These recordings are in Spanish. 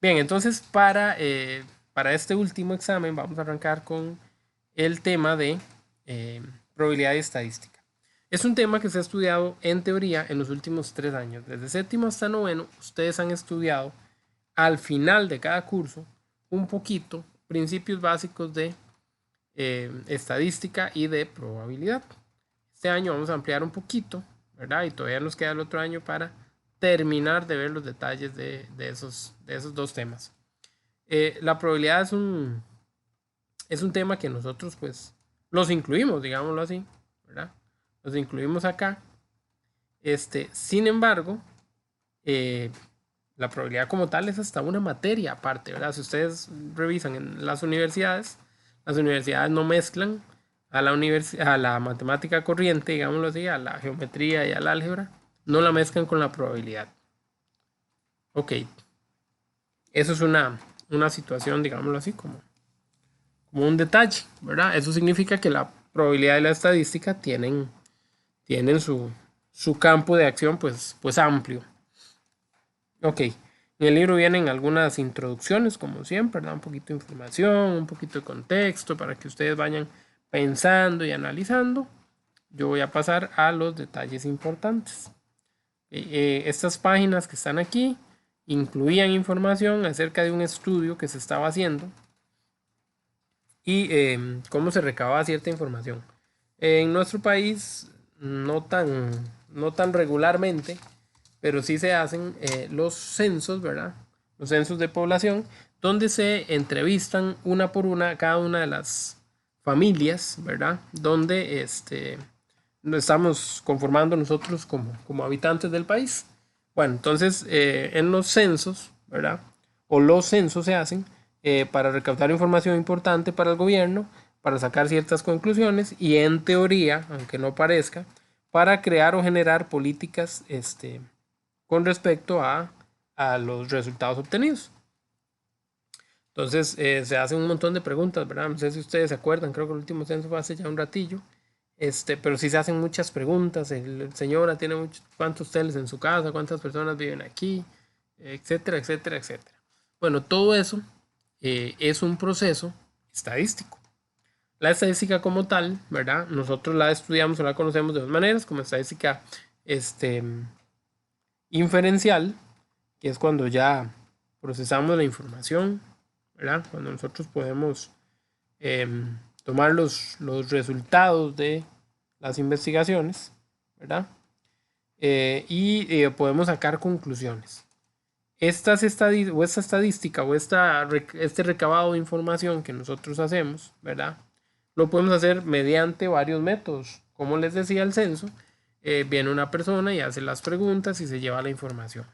Bien, entonces para este último examen vamos a arrancar con el tema de probabilidad y estadística. Es un tema que se ha estudiado en teoría en los últimos 3 años. Desde séptimo hasta noveno, ustedes han estudiado al final de cada curso un poquito principios básicos de estadística y de probabilidad. Este año vamos a ampliar un poquito, ¿verdad? Y todavía nos queda el otro año para terminar de ver los detalles de esos dos temas. La probabilidad es un tema que nosotros pues los incluimos, digámoslo así, ¿verdad? Los incluimos acá. Sin embargo, eh, la probabilidad como tal es hasta una materia aparte, ¿verdad? Si ustedes revisan en las universidades no mezclan a la matemática corriente, digámoslo así, a la geometría y al álgebra, no la mezclan con la probabilidad. Ok, eso es una situación, digámoslo así, como un detalle, ¿verdad? Eso significa que la probabilidad y la estadística tienen su campo de acción pues amplio. Ok, en el libro vienen algunas introducciones, como siempre, ¿verdad? Un poquito de información, un poquito de contexto para que ustedes vayan pensando y analizando. Yo voy a pasar a los detalles importantes. Estas páginas que están aquí incluían información acerca de un estudio que se estaba haciendo y cómo se recababa cierta información. En nuestro país, no tan regularmente, pero sí se hacen los censos, ¿verdad? Los censos de población, donde se entrevistan una por una a cada una de las familias, ¿verdad? Donde nos estamos conformando nosotros como habitantes del país. Bueno, entonces en los censos, ¿verdad? O los censos se hacen para recaudar información importante para el gobierno, para sacar ciertas conclusiones y en teoría, aunque no parezca, para crear o generar políticas con respecto a los resultados obtenidos. Entonces se hacen un montón de preguntas, ¿verdad? No sé si ustedes se acuerdan, creo que el último censo fue hace ya un ratillo. Pero sí se hacen muchas preguntas. Señora tiene cuántos teles en su casa, cuántas personas viven aquí, etcétera, etcétera, etcétera. Bueno, todo eso es un proceso estadístico. La estadística como tal, ¿verdad? Nosotros la estudiamos o la conocemos de dos maneras, como estadística este, inferencial, que es cuando ya procesamos la información, ¿verdad? Cuando nosotros podemos tomar los resultados de las investigaciones, ¿verdad? Y podemos sacar conclusiones. Esta estadística o este recabado de información que nosotros hacemos, ¿verdad? Lo podemos hacer mediante varios métodos. Como les decía el censo, viene una persona y hace las preguntas y se lleva la información.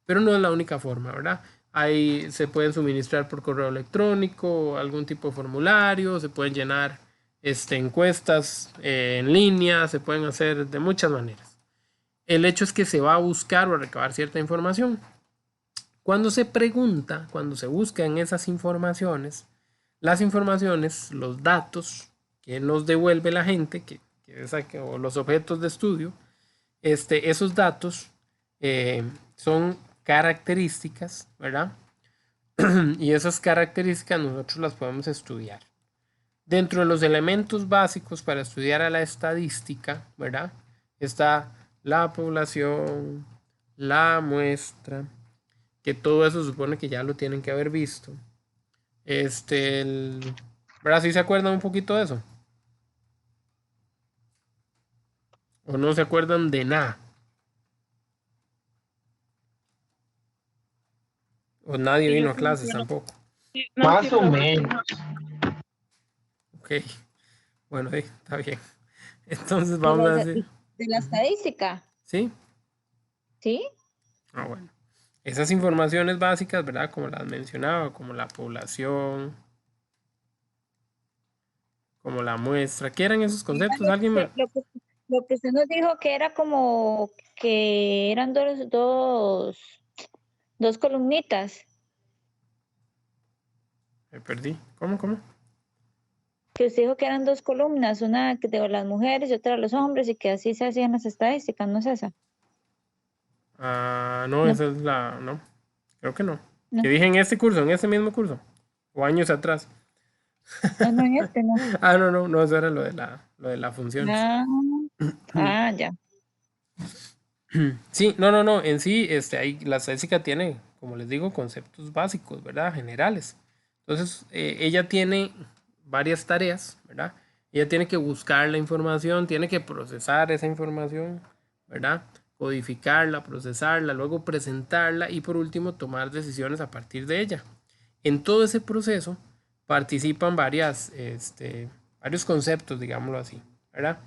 Pero no es la única forma, ¿verdad? Ahí se pueden suministrar por correo electrónico, algún tipo de formulario, se pueden llenar encuestas en línea, se pueden hacer de muchas maneras. El hecho es que se va a buscar o a recabar cierta información. Cuando se pregunta, cuando se buscan esas informaciones, las informaciones, los datos que nos devuelve la gente, o los objetos de estudio, esos datos son características, ¿verdad? Y esas características nosotros las podemos estudiar. Dentro de los elementos básicos para estudiar a la estadística, ¿verdad? Está la población, la muestra, que todo eso supone que ya lo tienen que haber visto. ¿Verdad? ¿Sí se acuerdan un poquito de eso? ¿O no se acuerdan de nada? ¿O nadie Y vino yo a como clases que no, tampoco? no, Más sí, o profe. menos. Ok, bueno, está bien. Entonces De vamos a la, decir, de la estadística, ¿sí? ¿sí? Ah, bueno. Esas informaciones básicas, ¿verdad? Como las mencionaba, como la población, como la muestra. ¿Qué eran esos Era conceptos? ¿Alguien me...? lo que usted nos dijo que era como que eran dos columnitas, Me perdí. ¿Cómo? que usted dijo que eran dos columnas, una de las mujeres y otra de los hombres, y que así se hacían las estadísticas, ¿no es esa? Ah, no, No, esa es la... No, creo que no. No, Que dije en este curso, en ese mismo curso, o años atrás. no, en este no. Ah, no, no, no, eso era lo de las funciones. Ah, ya. Sí, no, no, no, en sí, ahí, la estadística tiene, como les digo, conceptos básicos, ¿verdad? Generales. Entonces, ella tiene varias tareas, ¿verdad? Ella tiene que buscar la información, tiene que procesar esa información, ¿verdad? Codificarla, procesarla, luego presentarla y por último tomar decisiones a partir de ella. En todo ese proceso participan varios conceptos, digámoslo así, ¿verdad?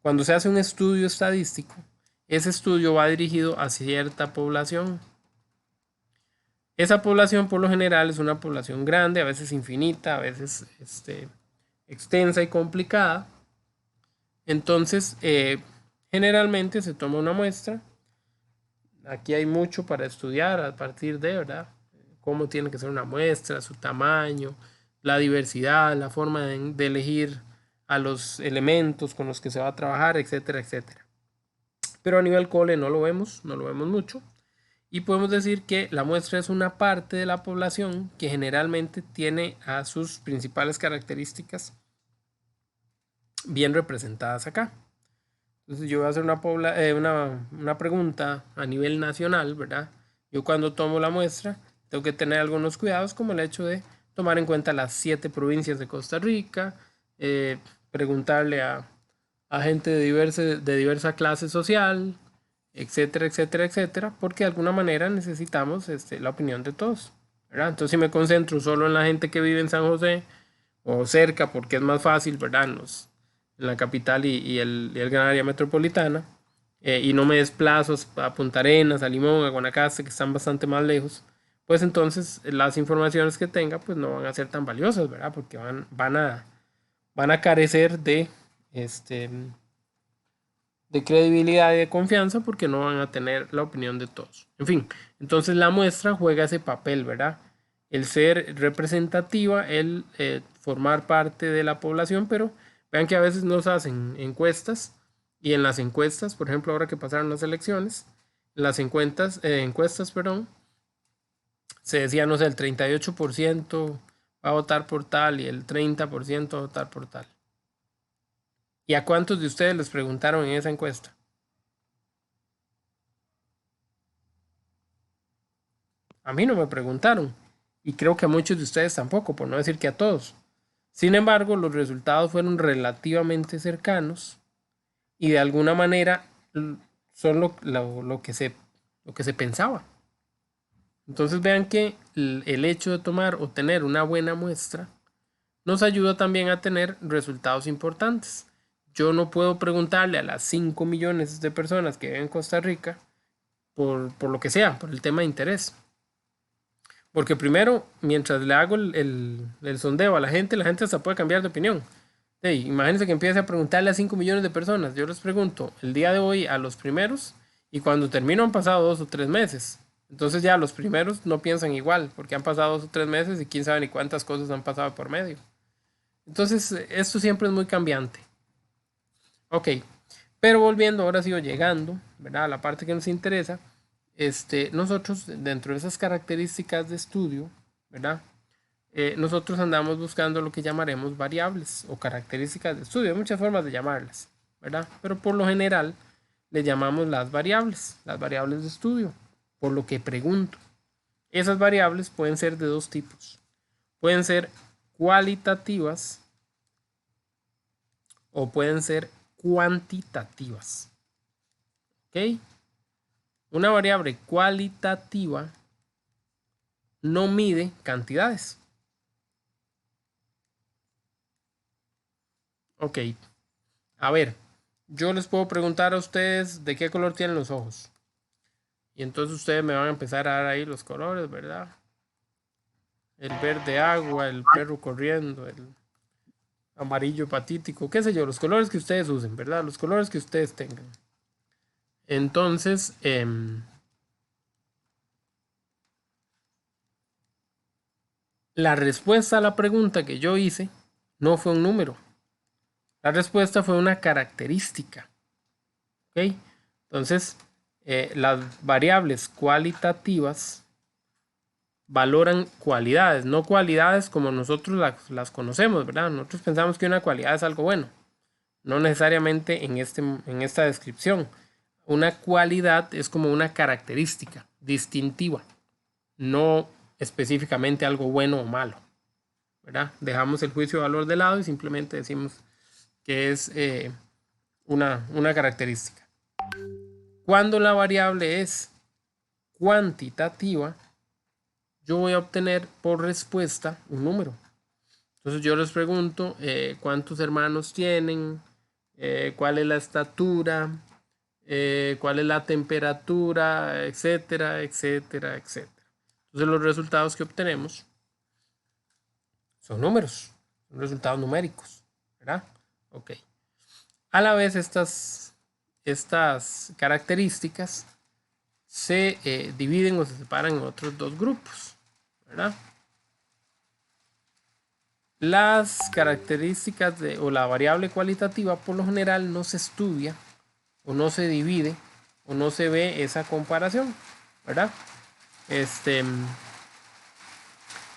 Cuando se hace un estudio estadístico, ese estudio va dirigido a cierta población. Esa población por lo general es una población grande, a veces infinita, a veces extensa y complicada. Entonces, generalmente se toma una muestra. Aquí hay mucho para estudiar a partir de, ¿verdad? Cómo tiene que ser una muestra, su tamaño, la diversidad, la forma de elegir a los elementos con los que se va a trabajar, etcétera, etcétera. Pero a nivel cole no lo vemos mucho. Y podemos decir que la muestra es una parte de la población que generalmente tiene a sus principales características bien representadas acá. Entonces yo voy a hacer una pregunta a nivel nacional, ¿verdad? Yo cuando tomo la muestra tengo que tener algunos cuidados como el hecho de tomar en cuenta las 7 provincias de Costa Rica, preguntarle a gente de diversa clase social, etcétera, etcétera, etcétera, porque de alguna manera necesitamos la opinión de todos, ¿verdad? Entonces si me concentro solo en la gente que vive en San José o cerca, porque es más fácil, ¿verdad? En la capital y el gran área metropolitana, y no me desplazo a Punta Arenas, a Limón, a Guanacaste, que están bastante más lejos, pues entonces las informaciones que tenga pues no van a ser tan valiosas, ¿verdad? Porque van a carecer este, de credibilidad y de confianza porque no van a tener la opinión de todos. En fin, entonces la muestra juega ese papel, ¿verdad? El ser representativa, el formar parte de la población, pero vean que a veces nos hacen encuestas y en las encuestas, por ejemplo, ahora que pasaron las elecciones, las encuestas, perdón, se decía, no sé, el 38% va a votar por tal y el 30% va a votar por tal. ¿Y a cuántos de ustedes les preguntaron en esa encuesta? A mí no me preguntaron. Y creo que a muchos de ustedes tampoco, por no decir que a todos. Sin embargo, los resultados fueron relativamente cercanos y de alguna manera son lo que se pensaba. Entonces vean que el hecho de tomar o tener una buena muestra nos ayuda también a tener resultados importantes. Yo no puedo preguntarle a las 5 millones de personas que viven en Costa Rica por lo que sea, por el tema de interés. Porque primero, mientras le hago el sondeo a la gente hasta puede cambiar de opinión. Hey, imagínense que empiece a preguntarle a 5 millones de personas. Yo les pregunto el día de hoy a los primeros y cuando termino han pasado 2 o 3 meses. Entonces ya los primeros no piensan igual porque han pasado 2 o 3 meses y quién sabe ni cuántas cosas han pasado por medio. Entonces esto siempre es muy cambiante. Ok, pero volviendo, ahora sigo llegando, ¿verdad? A la parte que nos interesa. Nosotros, dentro de esas características de estudio, ¿verdad? Nosotros andamos buscando lo que llamaremos variables o características de estudio. Hay muchas formas de llamarlas, ¿verdad? Pero por lo general le llamamos las variables de estudio, por lo que pregunto. Esas variables pueden ser de dos tipos. Pueden ser cualitativas o pueden ser cuantitativas. ¿Ok? Una variable cualitativa no mide cantidades. Ok, a ver, yo les puedo preguntar a ustedes de qué color tienen los ojos. Y entonces ustedes me van a empezar a dar ahí los colores, ¿verdad? El verde agua, el perro corriendo, el amarillo patítico, qué sé yo, los colores que ustedes usen, ¿verdad? Los colores que ustedes tengan. Entonces, la respuesta a la pregunta que yo hice no fue un número. La respuesta fue una característica. ¿Ok? Entonces, las variables cualitativas valoran cualidades, no cualidades como nosotros las conocemos, ¿verdad? Nosotros pensamos que una cualidad es algo bueno, no necesariamente en esta descripción. Una cualidad es como una característica distintiva, no específicamente algo bueno o malo, ¿verdad? Dejamos el juicio de valor de lado y simplemente decimos que es una característica. Cuando la variable es cuantitativa, yo voy a obtener por respuesta un número. Entonces yo les pregunto cuántos hermanos tienen, cuál es la estatura, cuál es la temperatura, etcétera, etcétera, etcétera. Entonces los resultados que obtenemos son números, son resultados numéricos, ¿verdad? Ok. A la vez estas características se dividen o se separan en otros dos grupos, ¿verdad? Las características o la variable cualitativa por lo general no se estudia o no se divide o no se ve esa comparación, ¿verdad?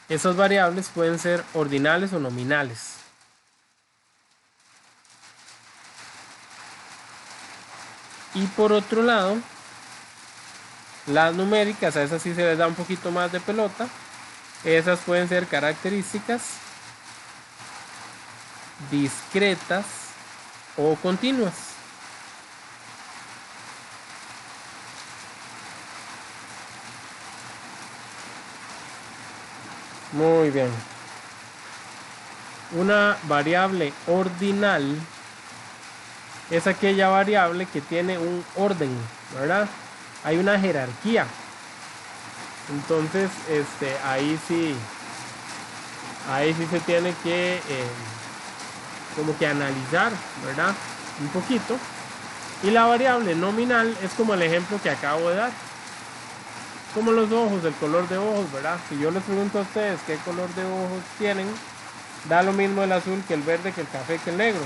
Esas variables pueden ser ordinales o nominales. Y por otro lado, las numéricas, a esas sí se les da un poquito más de pelota. Esas pueden ser características discretas o continuas. Muy bien. Una variable ordinal es aquella variable que tiene un orden, ¿verdad? Hay una jerarquía. Entonces, ahí sí se tiene que como que analizar, ¿verdad? Un poquito. Y la variable nominal es como el ejemplo que acabo de dar. Como los ojos, el color de ojos, ¿verdad? Si yo les pregunto a ustedes qué color de ojos tienen, da lo mismo el azul que el verde, que el café, que el negro.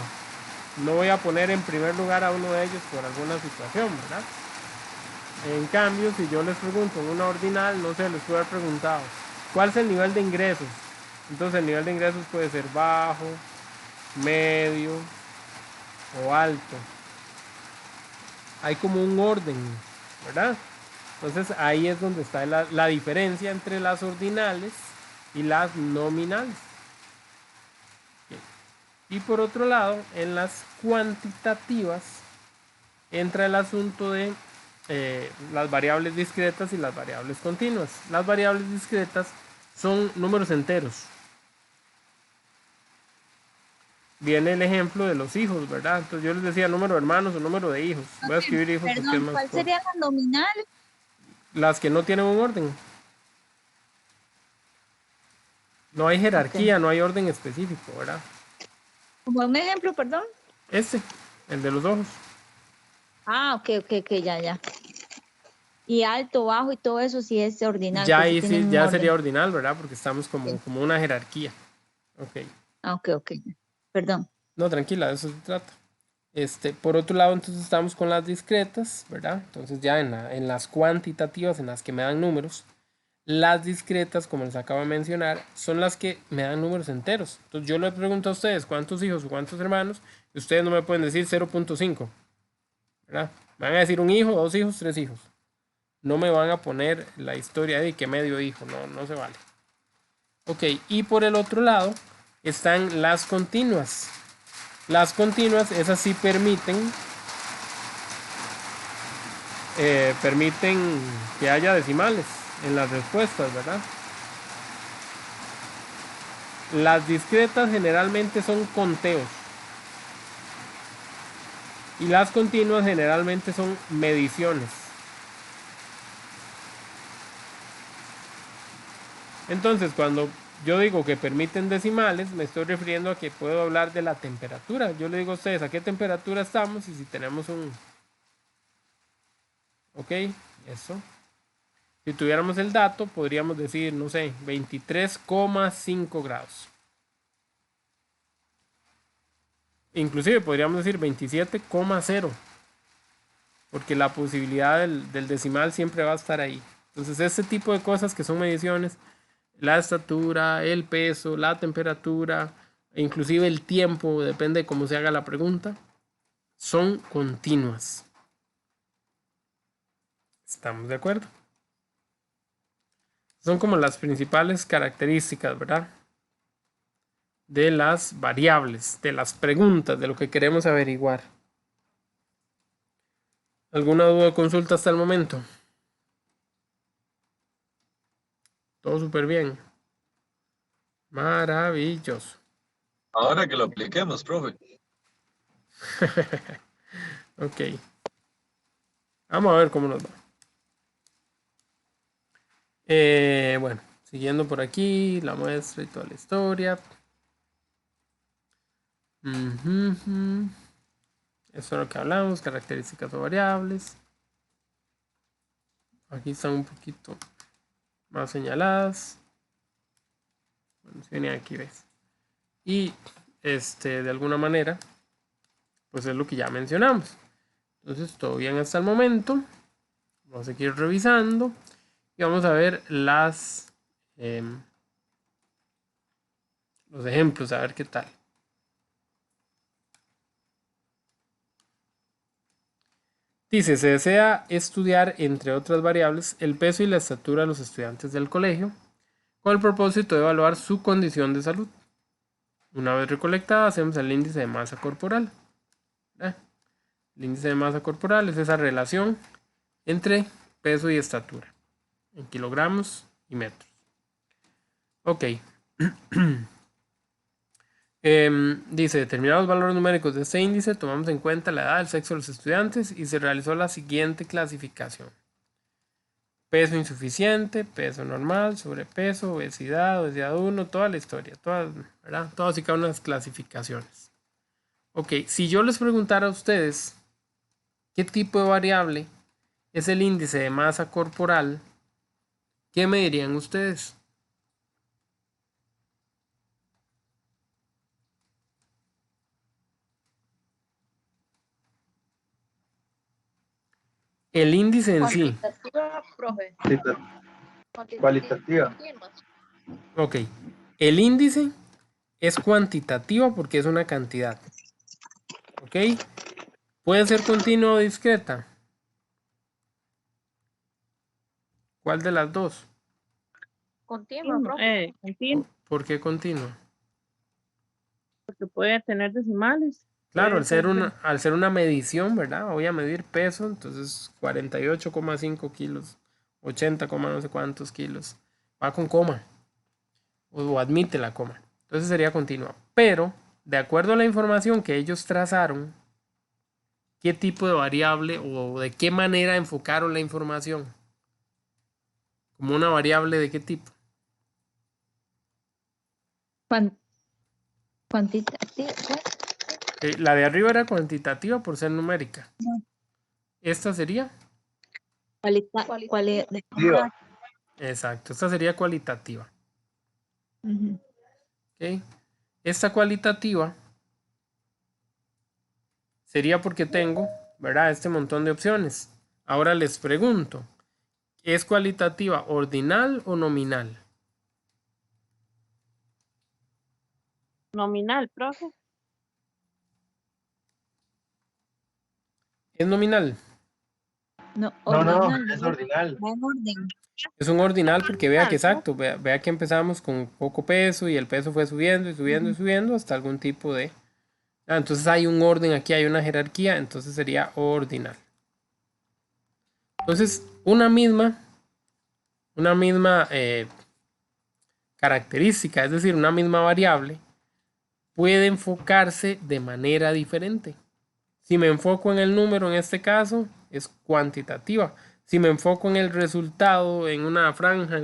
No voy a poner en primer lugar a uno de ellos por alguna situación, ¿verdad? En cambio, si yo les pregunto en una ordinal, no sé, les puedo haber preguntado ¿cuál es el nivel de ingresos? Entonces el nivel de ingresos puede ser bajo, medio o alto. Hay como un orden, ¿verdad? Entonces ahí es donde está la diferencia entre las ordinales y las nominales. Y por otro lado, en las cuantitativas entra el asunto de las variables discretas y las variables continuas. Las variables discretas son números enteros. Viene el ejemplo de los hijos, ¿verdad? Entonces yo les decía número de hermanos o número de hijos. Voy a escribir hijos porque es más ¿cuál sería la nominal? Las que no tienen un orden. No hay jerarquía, no hay orden específico, ¿verdad? Como un ejemplo, perdón. El de los ojos. Ah, ok, ya. Y alto, bajo y todo eso sí es ordinal. Ya ahí sí, ya sería ordinal, ¿verdad? Porque estamos como una jerarquía. Ok. Ah, ok. Perdón. No, tranquila, de eso se trata. Por otro lado, entonces estamos con las discretas, ¿verdad? Entonces ya en las cuantitativas, en las que me dan números, las discretas, como les acabo de mencionar, son las que me dan números enteros. Entonces yo les pregunto a ustedes cuántos hijos o cuántos hermanos, y ustedes no me pueden decir 0.5, ¿verdad? Me van a decir un hijo, 2 hijos, 3 hijos. No me van a poner la historia de que medio hijo, no se vale. Ok, y por el otro lado están las continuas. Las continuas, esas sí permiten que haya decimales en las respuestas, ¿verdad? Las discretas generalmente son conteos y las continuas generalmente son mediciones. Entonces, cuando yo digo que permiten decimales, me estoy refiriendo a que puedo hablar de la temperatura. Yo le digo a ustedes a qué temperatura estamos y si tenemos un... Ok, eso. Si tuviéramos el dato, podríamos decir, no sé, 23,5 grados. Inclusive podríamos decir 27,0. Porque la posibilidad del decimal siempre va a estar ahí. Entonces, este tipo de cosas que son mediciones la estatura, el peso, la temperatura, e inclusive el tiempo, depende de cómo se haga la pregunta, son continuas. ¿Estamos de acuerdo? Son como las principales características, ¿verdad? De las variables, de las preguntas, de lo que queremos averiguar. ¿Alguna duda o consulta hasta el momento? Todo súper bien. Maravilloso. Ahora que lo apliquemos, profe. Ok. Vamos a ver cómo nos va. Bueno, siguiendo por aquí, la muestra y toda la historia. Eso es lo que hablamos, características o variables. Aquí están un poquito más señaladas. Bueno, si viene aquí, ves. Y de alguna manera, pues es lo que ya mencionamos. Entonces, todo bien hasta el momento. Vamos a seguir revisando. Y vamos a ver los ejemplos, a ver qué tal. Dice, se desea estudiar, entre otras variables, el peso y la estatura de los estudiantes del colegio, con el propósito de evaluar su condición de salud. Una vez recolectada, hacemos el índice de masa corporal. El índice de masa corporal es esa relación entre peso y estatura, en kilogramos y metros. Ok. Dice, determinados valores numéricos de este índice, tomamos en cuenta la edad, el sexo de los estudiantes y se realizó la siguiente clasificación. Peso insuficiente, peso normal, sobrepeso, obesidad 1, toda la historia, ¿verdad? Todas y cada una de las clasificaciones. Ok, si yo les preguntara a ustedes qué tipo de variable es el índice de masa corporal, ¿qué me dirían ustedes? El índice en sí. Cuantitativa, profe. Cualitativa. Ok, el índice es cuantitativa porque es una cantidad. Ok, puede ser continua o discreta. ¿Cuál de las dos? Continua, profe. Continua, ¿Por qué continua? porque puede tener decimales. Claro, Puede ser al ser una medición, ¿verdad? Voy a medir peso, entonces 48,5 kilos, 80, no sé cuántos kilos. Va con coma, o admite la coma. Entonces sería continua. Pero, de acuerdo a la información que ellos trazaron, ¿qué tipo de variable o de qué manera enfocaron la información? ¿Como una variable de qué tipo? Cuantitativa. La de arriba era cuantitativa por ser numérica. Esta sería... Cualitativa. Exacto, esta sería cualitativa. Ujú. ¿Ok? Esta cualitativa sería porque tengo, ¿verdad? Este montón de opciones. Ahora les pregunto, ¿es cualitativa ordinal o nominal? nominal, profe. ¿Es nominal? No, No, ordinal. es ordinal. Va en orden. Es un ordinal porque vea que Ordinal, exacto, vea que empezamos con poco peso y el peso fue subiendo y subiendo y subiendo hasta algún tipo de... entonces hay un orden aquí, hay una jerarquía, entonces sería ordinal. Entonces, una misma característica, es decir, una misma variable, puede enfocarse de manera diferente. Si me enfoco en el número, en este caso, es cuantitativa. Si me enfoco en el resultado, en una franja,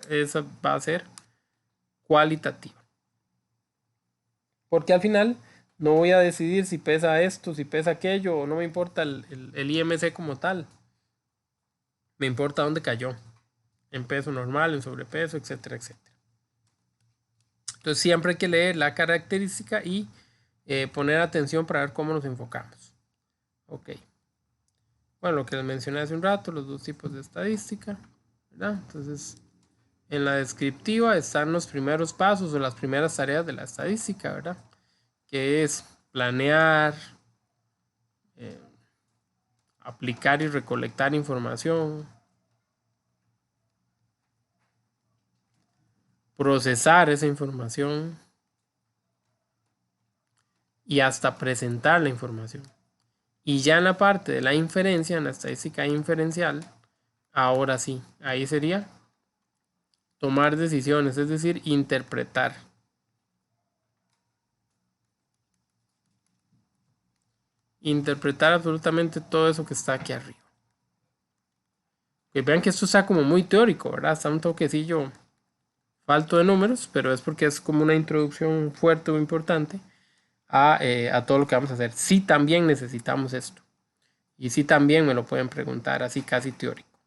esa va a ser cualitativa. Porque al final no voy a decidir si pesa esto, si pesa aquello, o no me importa el IMC como tal. Me importa dónde cayó. En peso normal, en sobrepeso, etcétera, etcétera. Entonces siempre hay que leer la característica y poner atención para ver cómo nos enfocamos. Ok. Bueno, lo que les mencioné hace un rato, los dos tipos de estadística, ¿verdad? Entonces, en la descriptiva están los primeros pasos o las primeras tareas de la estadística, ¿verdad? Que es planear, aplicar y recolectar información, procesar esa información y hasta presentar la información. Y ya en la parte de la inferencia, en la estadística inferencial, ahora sí, ahí sería tomar decisiones, es decir, interpretar. Interpretar absolutamente todo eso que está aquí arriba. Que vean que esto está como muy teórico, ¿verdad? Está un toquecillo falto de números, pero es porque es como una introducción fuerte o importante a todo lo que vamos a hacer. Sí, también necesitamos esto. Y sí, también me lo pueden preguntar así casi teórico.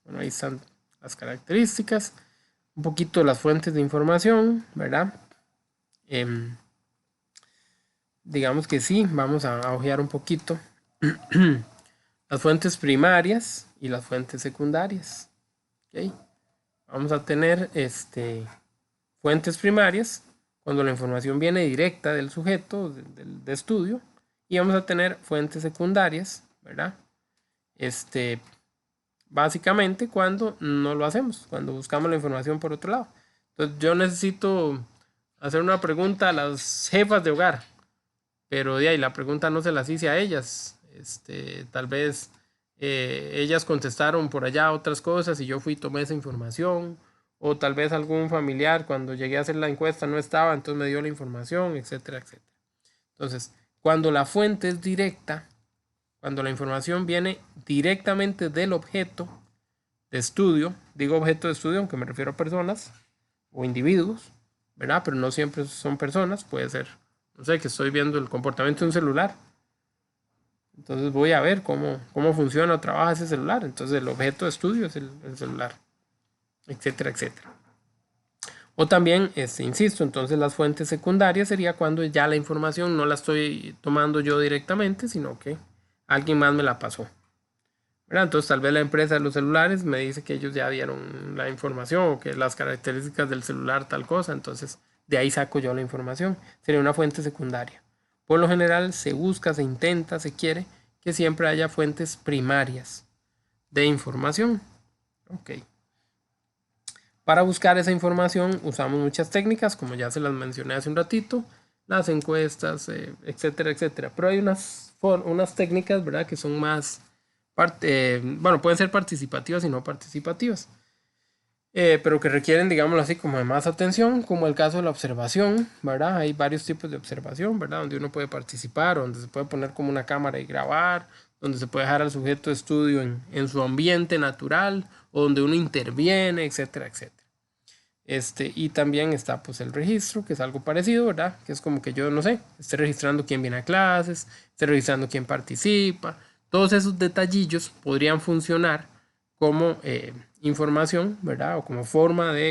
Bueno, ahí están las características. Un poquito de las fuentes de información, ¿verdad? Digamos que sí, vamos a ojear un poquito las fuentes primarias y las fuentes secundarias. ¿Okay? Vamos a tener fuentes primarias cuando la información viene directa del sujeto de estudio, y vamos a tener fuentes secundarias, ¿verdad? Básicamente cuando no lo hacemos, cuando buscamos la información por otro lado. Entonces yo necesito hacer una pregunta a las jefas de hogar, pero de ahí la pregunta no se las hice a ellas. Tal vez ellas contestaron por allá otras cosas y yo fui y tomé esa información, o tal vez algún familiar cuando llegué a hacer la encuesta no estaba, entonces me dio la información, etcétera, etcétera. Entonces, cuando la fuente es directa, cuando la información viene directamente del objeto de estudio, digo objeto de estudio aunque me refiero a personas o individuos, ¿verdad? Pero no siempre son personas, puede ser, no sé, que estoy viendo el comportamiento de un celular. Entonces voy a ver cómo funciona o trabaja ese celular. Entonces el objeto de estudio es el celular, etcétera, etcétera. O también, insisto, entonces las fuentes secundarias sería cuando ya la información no la estoy tomando yo directamente, sino que alguien más me la pasó, ¿verdad? Entonces tal vez la empresa de los celulares me dice que ellos ya dieron la información o que las características del celular tal cosa, entonces de ahí saco yo la información. Sería una fuente secundaria. Por lo general se busca, se intenta, se quiere que siempre haya fuentes primarias de información. Ok. Para buscar esa información usamos muchas técnicas, como ya se las mencioné hace un ratito, las encuestas, etcétera, etcétera. Pero hay unas técnicas, ¿verdad?, que son más, bueno, pueden ser participativas y no participativas, pero que requieren, digámoslo así, como de más atención, como el caso de la observación, ¿verdad? Hay varios tipos de observación, ¿verdad?, donde uno puede participar, donde se puede poner como una cámara y grabar, donde se puede dejar al sujeto de estudio en su ambiente natural, o donde uno interviene, etcétera, etcétera. Y también está pues el registro, que es algo parecido, ¿verdad? Que es como que yo, no sé, esté registrando quién viene a clases, esté registrando quién participa. Todos esos detallillos podrían funcionar como información, ¿verdad? O como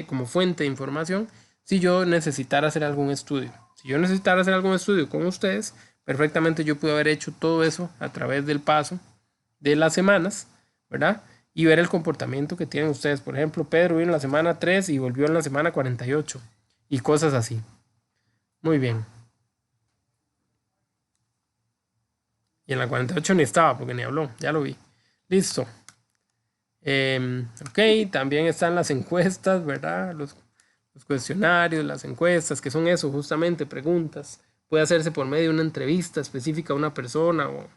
como fuente de información si yo necesitara hacer algún estudio. Si yo necesitara hacer algún estudio con ustedes, perfectamente yo pude haber hecho todo eso a través del paso de las semanas, ¿verdad? Y ver el comportamiento que tienen ustedes. Por ejemplo, Pedro vino en la semana 3 y volvió en la semana 48 y cosas así. Muy bien. Y en la 48 ni estaba porque ni habló, ya lo vi. Listo. Ok, también están las encuestas, ¿verdad? Los cuestionarios, las encuestas, que son eso, justamente preguntas. Puede hacerse por medio de una entrevista específica a una persona o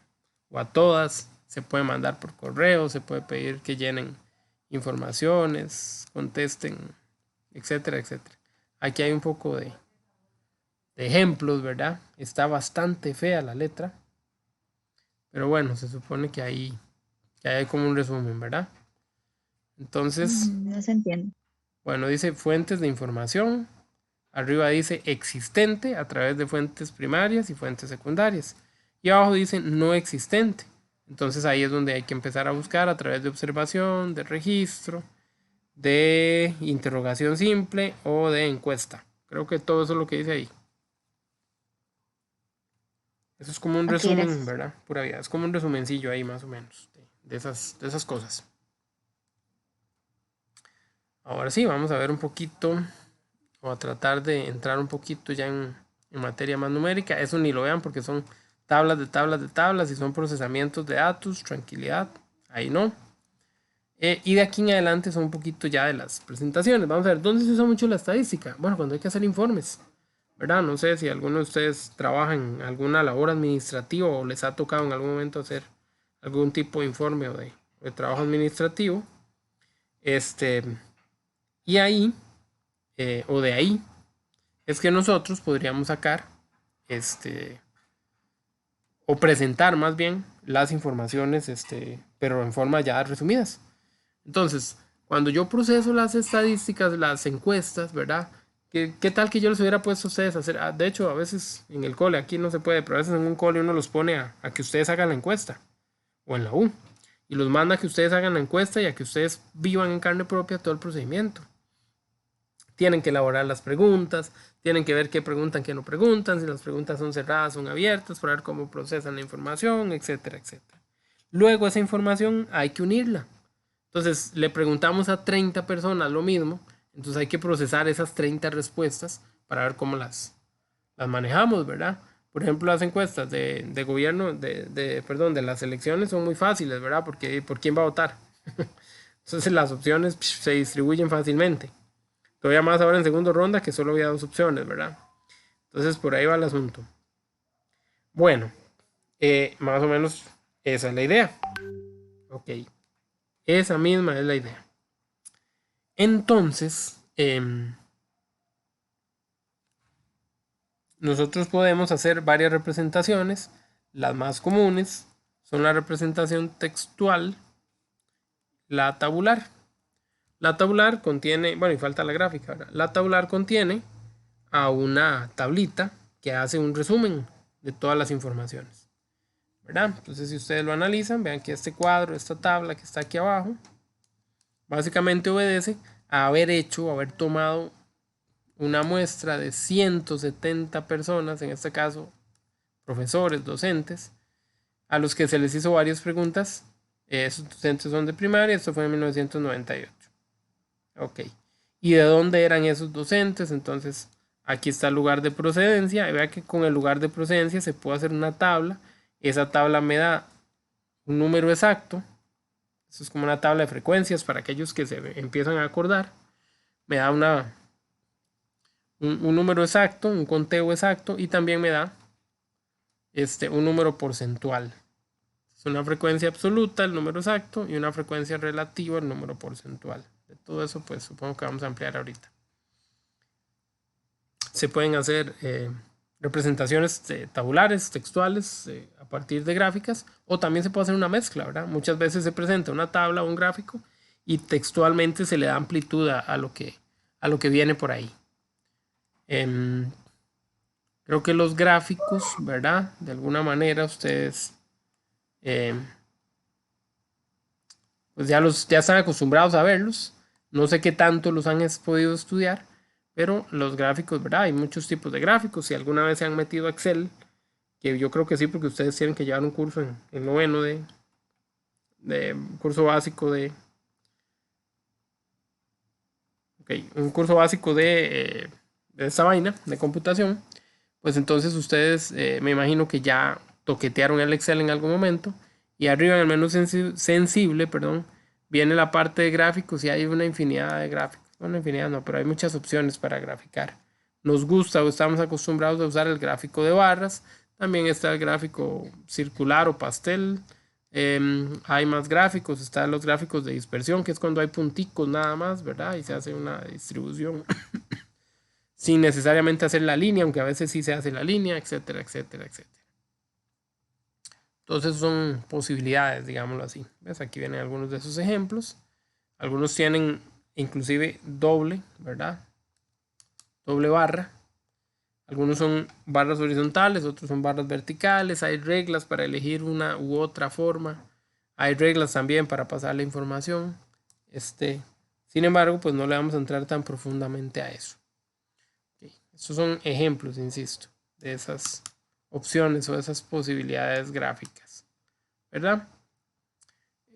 a todas. Se puede mandar por correo, se puede pedir que llenen informaciones, contesten, etcétera, etcétera. Aquí hay un poco de ejemplos, ¿verdad? Está bastante fea la letra, pero bueno, se supone que ahí hay como un resumen, ¿verdad? Entonces, No se entiende. bueno, dice fuentes de información. Arriba dice existente a través de fuentes primarias y fuentes secundarias. Y abajo dice no existente. Entonces ahí es donde hay que empezar a buscar a través de observación, de registro, de interrogación simple o de encuesta. Creo que todo eso es lo que dice ahí. Eso es como un resumen, gracias. ¿verdad? Pura vida. Es como un resumencillo ahí más o menos de esas cosas. Ahora sí, vamos a ver un poquito, o a tratar de entrar un poquito ya en materia más numérica. Eso ni lo vean porque son tablas de tablas de tablas y son procesamientos de datos, tranquilidad, ahí no. Y de aquí en adelante son un poquito ya de las presentaciones. Vamos a ver, ¿dónde se usa mucho la estadística? Bueno, cuando hay que hacer informes, ¿verdad? No sé si alguno de ustedes trabaja en alguna labor administrativa o les ha tocado en algún momento hacer algún tipo de informe o de trabajo administrativo. Y ahí, o de ahí, es que nosotros podríamos sacar, o presentar más bien las informaciones, pero en forma ya resumidas. Entonces, cuando yo proceso las estadísticas, las encuestas, ¿verdad? ¿Qué tal que yo les hubiera puesto a ustedes a hacer? De hecho, a veces en el cole, aquí no se puede, pero a veces en un cole uno los pone a que ustedes hagan la encuesta, o en la U, y los manda a que ustedes hagan la encuesta y a que ustedes vivan en carne propia todo el procedimiento. Tienen que elaborar las preguntas, tienen que ver qué preguntan, qué no preguntan, si las preguntas son cerradas, son abiertas, para ver cómo procesan la información, etcétera, etcétera. Luego esa información hay que unirla. Entonces le preguntamos a 30 personas lo mismo, entonces hay que procesar esas 30 respuestas para ver cómo las manejamos, ¿verdad? Por ejemplo, las encuestas de gobierno, perdón, de las elecciones son muy fáciles, ¿verdad? Porque ¿por quién va a votar? Entonces las opciones se distribuyen fácilmente. Todavía más ahora en segunda ronda que solo había 2 opciones, ¿verdad? Entonces por ahí va el asunto. Bueno, más o menos esa es la idea. Ok. Esa misma es la idea. Entonces, nosotros podemos hacer varias representaciones. Las más comunes son la representación textual, la tabular. La tabular contiene, bueno, y falta la gráfica, ¿verdad? La tabular contiene a una tablita que hace un resumen de todas las informaciones, ¿verdad? Entonces, si ustedes lo analizan, vean que este cuadro, esta tabla que está aquí abajo, básicamente obedece a haber tomado una muestra de 170 personas, en este caso profesores, docentes, a los que se les hizo varias preguntas. Esos docentes son de primaria, esto fue en 1998. Ok. ¿Y de dónde eran esos docentes? Entonces, aquí está el lugar de procedencia. Y vea que con el lugar de procedencia se puede hacer una tabla. Esa tabla me da un número exacto. Eso es como una tabla de frecuencias para aquellos que se empiezan a acordar. Me da un número exacto, un conteo exacto, y también me da un número porcentual. Es una frecuencia absoluta, el número exacto, y una frecuencia relativa, el número porcentual. De todo eso, pues supongo que vamos a ampliar ahorita. Se pueden hacer representaciones tabulares, textuales, a partir de gráficas, o también se puede hacer una mezcla, ¿verdad? Muchas veces se presenta una tabla o un gráfico y textualmente se le da amplitud a lo que viene por ahí. Creo que los gráficos, ¿verdad? De alguna manera ustedes pues ya están acostumbrados a verlos. No sé qué tanto los han podido estudiar, pero los gráficos, ¿verdad? Hay muchos tipos de gráficos. Si alguna vez se han metido a Excel, que yo creo que sí, porque ustedes tienen que llevar un curso en noveno un curso básico un curso básico de esta vaina de computación, pues entonces ustedes me imagino que ya toquetearon el Excel en algún momento, y arriba en el menú sensible, viene la parte de gráficos y hay una infinidad de gráficos. Bueno, infinidad no, pero hay muchas opciones para graficar. Nos gusta o estamos acostumbrados a usar el gráfico de barras. También está el gráfico circular o pastel. Hay más gráficos, están los gráficos de dispersión, que es cuando hay punticos nada más, ¿verdad? Y se hace una distribución sin necesariamente hacer la línea, aunque a veces sí se hace la línea, etcétera, etcétera, etcétera. Entonces son posibilidades, digámoslo así. ¿Ves? Aquí vienen algunos de esos ejemplos. Algunos tienen inclusive doble, ¿verdad? Doble barra. Algunos son barras horizontales, otros son barras verticales. Hay reglas para elegir una u otra forma. Hay reglas también para pasar la información. Sin embargo, pues no le vamos a entrar tan profundamente a eso. Okay. Estos son ejemplos, insisto, de esas opciones o esas posibilidades gráficas, ¿verdad?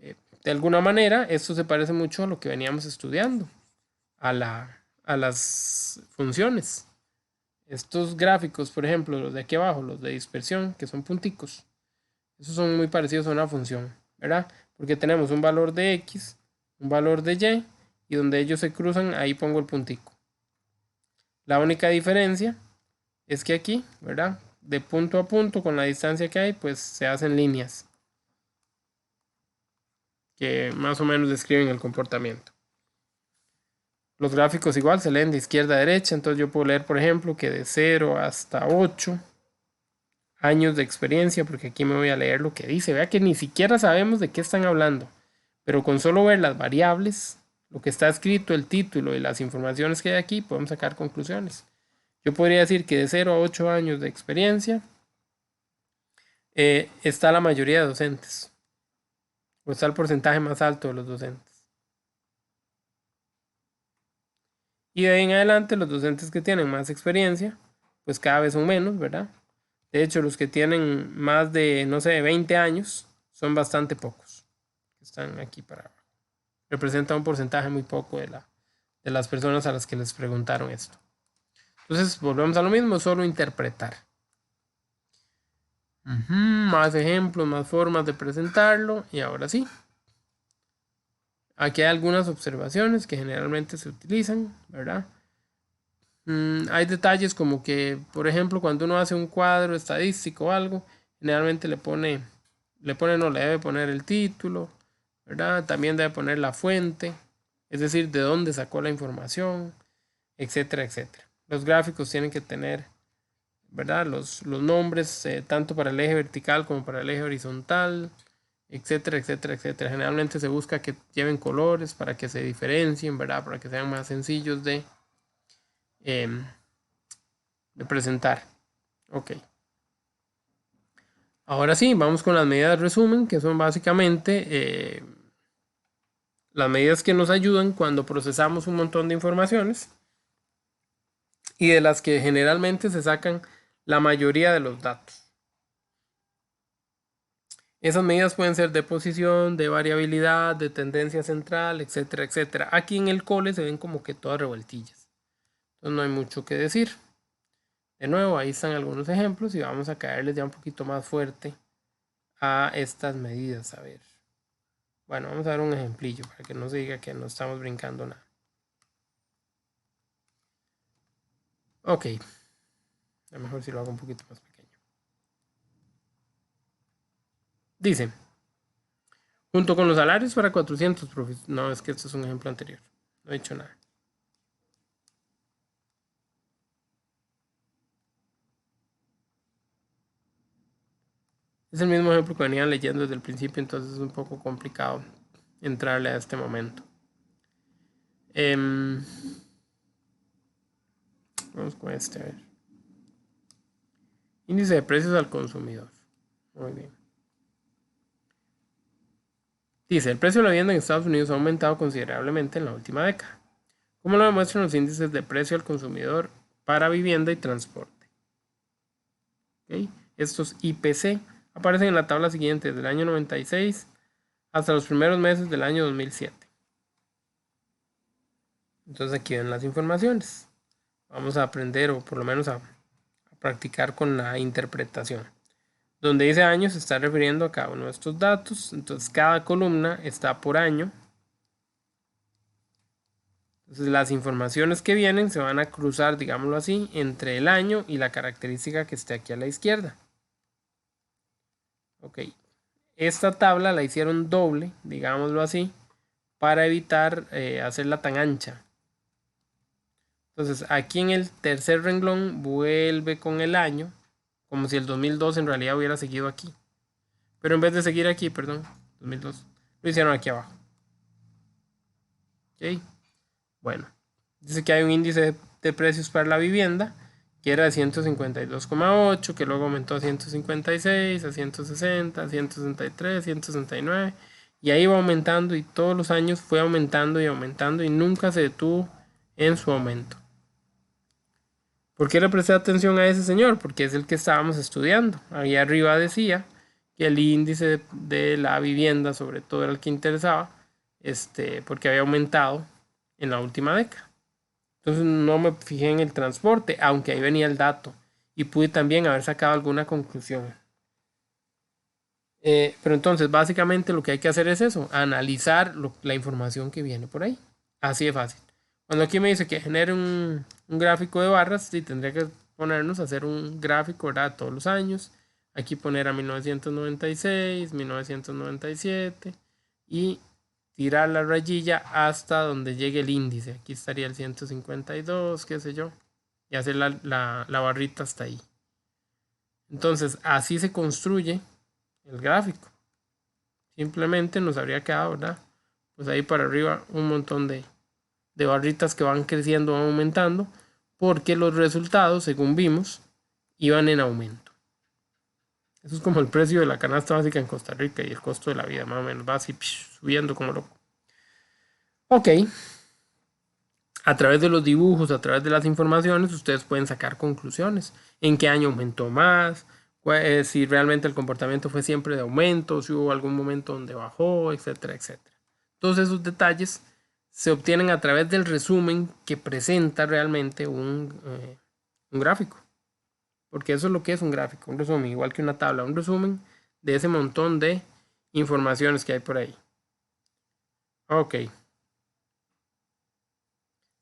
De alguna manera, esto se parece mucho a lo que veníamos estudiando. a las funciones. Estos gráficos, por ejemplo, los de aquí abajo, los de dispersión, que son punticos, esos son muy parecidos a una función, ¿verdad? Porque tenemos un valor de X, un valor de Y, y donde ellos se cruzan, ahí pongo el puntico. La única diferencia es que aquí, ¿verdad? De punto a punto, con la distancia que hay, pues se hacen líneas que más o menos describen el comportamiento. Los gráficos igual se leen de izquierda a derecha, entonces yo puedo leer, por ejemplo, que de 0 hasta 8 años de experiencia, porque aquí me voy a leer lo que dice. Vea que ni siquiera sabemos de qué están hablando, pero con solo ver las variables, lo que está escrito, el título y las informaciones que hay aquí, podemos sacar conclusiones. Yo podría decir que de 0 a 8 años de experiencia está la mayoría de docentes, o está el porcentaje más alto de los docentes. Y de ahí en adelante los docentes que tienen más experiencia, pues cada vez son menos, ¿verdad? De hecho, los que tienen más de, no sé, 20 años, son bastante pocos. Están aquí para abajo. Representa un porcentaje muy poco de las personas a las que les preguntaron esto. Entonces, volvemos a lo mismo, solo interpretar. Más ejemplos, más formas de presentarlo. Y ahora sí. Aquí hay algunas observaciones que generalmente se utilizan, ¿verdad? Hay detalles como que, por ejemplo, cuando uno hace un cuadro estadístico o algo, generalmente le debe poner el título, ¿verdad? También debe poner la fuente, es decir, de dónde sacó la información, etcétera, etcétera. Los gráficos tienen que tener, ¿verdad? Los nombres, tanto para el eje vertical como para el eje horizontal, etcétera, etcétera, etcétera. Generalmente se busca que lleven colores para que se diferencien, ¿verdad? Para que sean más sencillos de presentar. Ok. Ahora sí, vamos con las medidas de resumen, que son básicamente las medidas que nos ayudan cuando procesamos un montón de informaciones y de las que generalmente se sacan la mayoría de los datos. Esas medidas pueden ser de posición, de variabilidad, de tendencia central, etcétera, etcétera. Aquí en el cole se ven como que todas revueltillas. Entonces no hay mucho que decir. De nuevo, ahí están algunos ejemplos y vamos a caerles ya un poquito más fuerte a estas medidas. A ver. Bueno, vamos a ver un ejemplillo para que no se diga que no estamos brincando nada. Ok. A lo mejor si lo hago un poquito más pequeño. Dice, junto con los salarios para 400 profes. No, es que esto es un ejemplo anterior. No he dicho nada. Es el mismo ejemplo que venían leyendo desde el principio, entonces es un poco complicado entrarle a este momento. Vamos con este, a ver. Índice de precios al consumidor. Muy bien. Dice, el precio de la vivienda en Estados Unidos ha aumentado considerablemente en la última década, como lo demuestran los índices de precio al consumidor para vivienda y transporte. ¿Okay? Estos IPC aparecen en la tabla siguiente, desde el año 96 hasta los primeros meses del año 2007. Entonces aquí ven las informaciones. Vamos a aprender, o por lo menos a practicar con la interpretación. Donde dice año se está refiriendo a cada uno de estos datos. Entonces cada columna está por año. Entonces las informaciones que vienen se van a cruzar, digámoslo así, entre el año y la característica que esté aquí a la izquierda. Ok. Esta tabla la hicieron doble, digámoslo así, para evitar hacerla tan ancha. Entonces aquí en el tercer renglón vuelve con el año, como si el 2002 en realidad hubiera seguido aquí. Pero en vez de seguir aquí, perdón, 2002, lo hicieron aquí abajo. Ok. Bueno, dice que hay un índice de precios para la vivienda que era de 152,8, que luego aumentó a 156, a 160, a 163, 169, y ahí va aumentando y todos los años fue aumentando y aumentando y nunca se detuvo en su aumento. ¿Por qué le presté atención a ese señor? Porque es el que estábamos estudiando. Ahí arriba decía que el índice de la vivienda, sobre todo era el que interesaba, porque había aumentado en la última década. Entonces no me fijé en el transporte, aunque ahí venía el dato. Y pude también haber sacado alguna conclusión. Pero entonces básicamente lo que hay que hacer es eso, analizar la información que viene por ahí. Así de fácil. Cuando aquí me dice que genere un gráfico de barras, sí, tendría que ponernos a hacer un gráfico, ¿verdad? Todos los años. Aquí poner a 1996, 1997 y tirar la rayilla hasta donde llegue el índice. Aquí estaría el 152, qué sé yo. Y hacer la barrita hasta ahí. Entonces, así se construye el gráfico. Simplemente nos habría quedado, ¿verdad? Pues ahí para arriba un montón de barritas que van creciendo, van aumentando, porque los resultados, según vimos, iban en aumento. Eso es como el precio de la canasta básica en Costa Rica y el costo de la vida, más o menos, va así subiendo como loco. Ok. A través de los dibujos, a través de las informaciones, ustedes pueden sacar conclusiones. ¿En qué año aumentó más? Si realmente el comportamiento fue siempre de aumento, si hubo algún momento donde bajó, etcétera, etcétera. Todos esos detalles se obtienen a través del resumen que presenta realmente un gráfico. Porque eso es lo que es un gráfico, un resumen, igual que una tabla, un resumen de ese montón de informaciones que hay por ahí. Ok.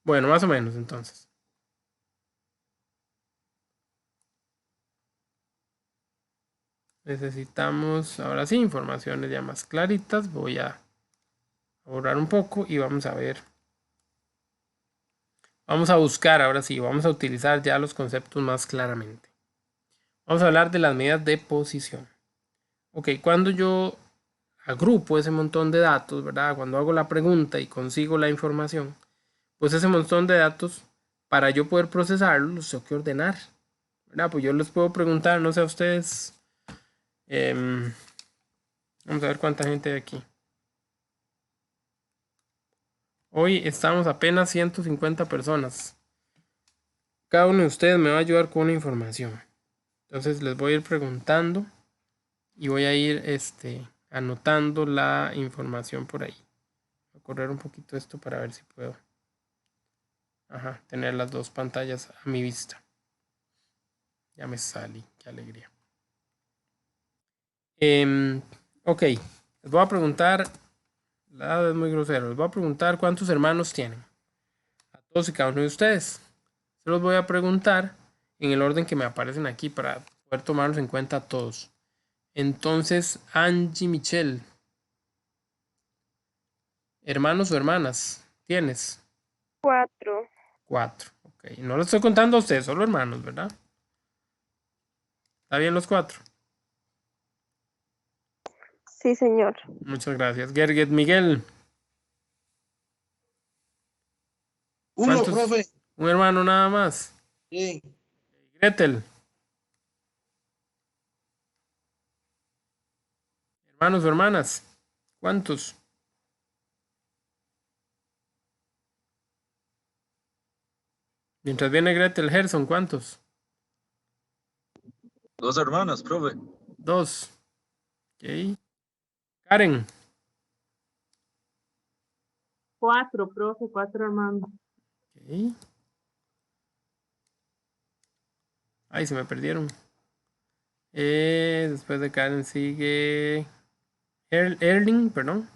Bueno, más o menos entonces. Necesitamos, ahora sí, informaciones ya más claritas. Voy a borrar un poco y vamos a ver. Vamos a buscar, ahora sí, vamos a utilizar ya los conceptos más claramente. Vamos a hablar de las medidas de posición. Ok, cuando yo agrupo ese montón de datos, ¿verdad? Cuando hago la pregunta y consigo la información, pues ese montón de datos, para yo poder procesarlos, los tengo que ordenar, ¿verdad? Pues yo les puedo preguntar, no sé a ustedes, vamos a ver cuánta gente hay aquí. Hoy estamos apenas 150 personas. Cada uno de ustedes me va a ayudar con una información. Entonces les voy a ir preguntando y voy a ir anotando la información por ahí. Voy a correr un poquito esto para ver si puedo tener las dos pantallas a mi vista. Ya me salí, qué alegría. Ok, les voy a preguntar, la edad es muy grosero, les voy a preguntar cuántos hermanos tienen. A todos y cada uno de ustedes. Se los voy a preguntar en el orden que me aparecen aquí para poder tomarlos en cuenta a todos. Entonces, Angie Michelle. ¿Hermanos o hermanas tienes? 4. 4. Ok, no lo estoy contando a ustedes, solo hermanos, ¿verdad? ¿Está bien los 4? Sí, señor. Muchas gracias. Gerget Miguel. Uno, profe. Un hermano nada más. Sí. Gretel. ¿Hermanos o hermanas? ¿Cuántos? Mientras viene Gretel Gerson, ¿cuántos? 2 hermanas, profe. 2. Ok. Karen. 4, profe, 4 hermanos. Ok. Ay, se me perdieron. Después de Karen sigue Erling, perdón.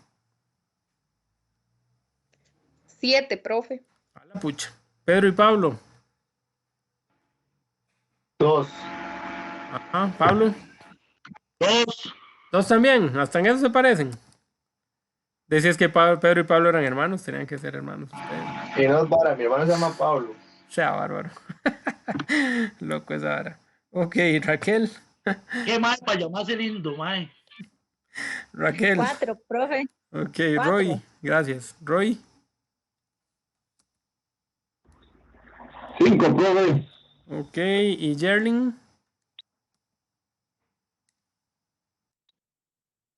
7, profe. A la pucha. Pedro y Pablo. 2. Ajá, Pablo. 2. 2 también. Hasta en eso se parecen. Decías que Pedro y Pablo eran hermanos. Tenían que ser hermanos ustedes. Y no es vara, mi hermano se llama Pablo. Sea bárbaro. Loco esa vara. Ok, Raquel. ¿Qué más para llamarse lindo, mae? Raquel. 4, profe. Ok, 4. Roy. Gracias. Roy. 5, profe. Ok, y Jerling.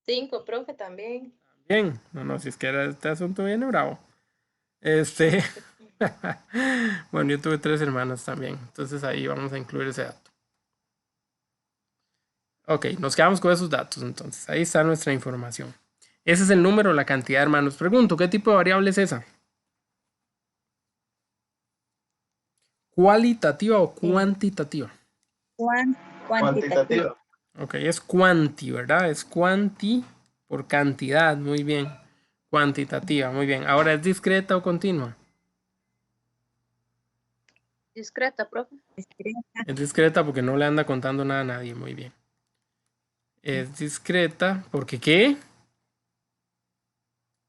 5, profe, también. Bien. No, si es que era este asunto viene bravo. Bueno, yo tuve 3 hermanas también. Entonces ahí vamos a incluir ese dato. Ok, nos quedamos con esos datos entonces. Ahí está nuestra información. Ese es el número, la cantidad de hermanos. Pregunto, ¿qué tipo de variable es esa? ¿Cualitativa o cuantitativa? Cuantitativa. Ok, es cuanti, ¿verdad? Es cuanti por cantidad, muy bien. Cuantitativa, muy bien. Ahora, ¿es discreta o continua? Discreta, profe. Es discreta porque no le anda contando nada a nadie, muy bien. Es discreta porque ¿qué?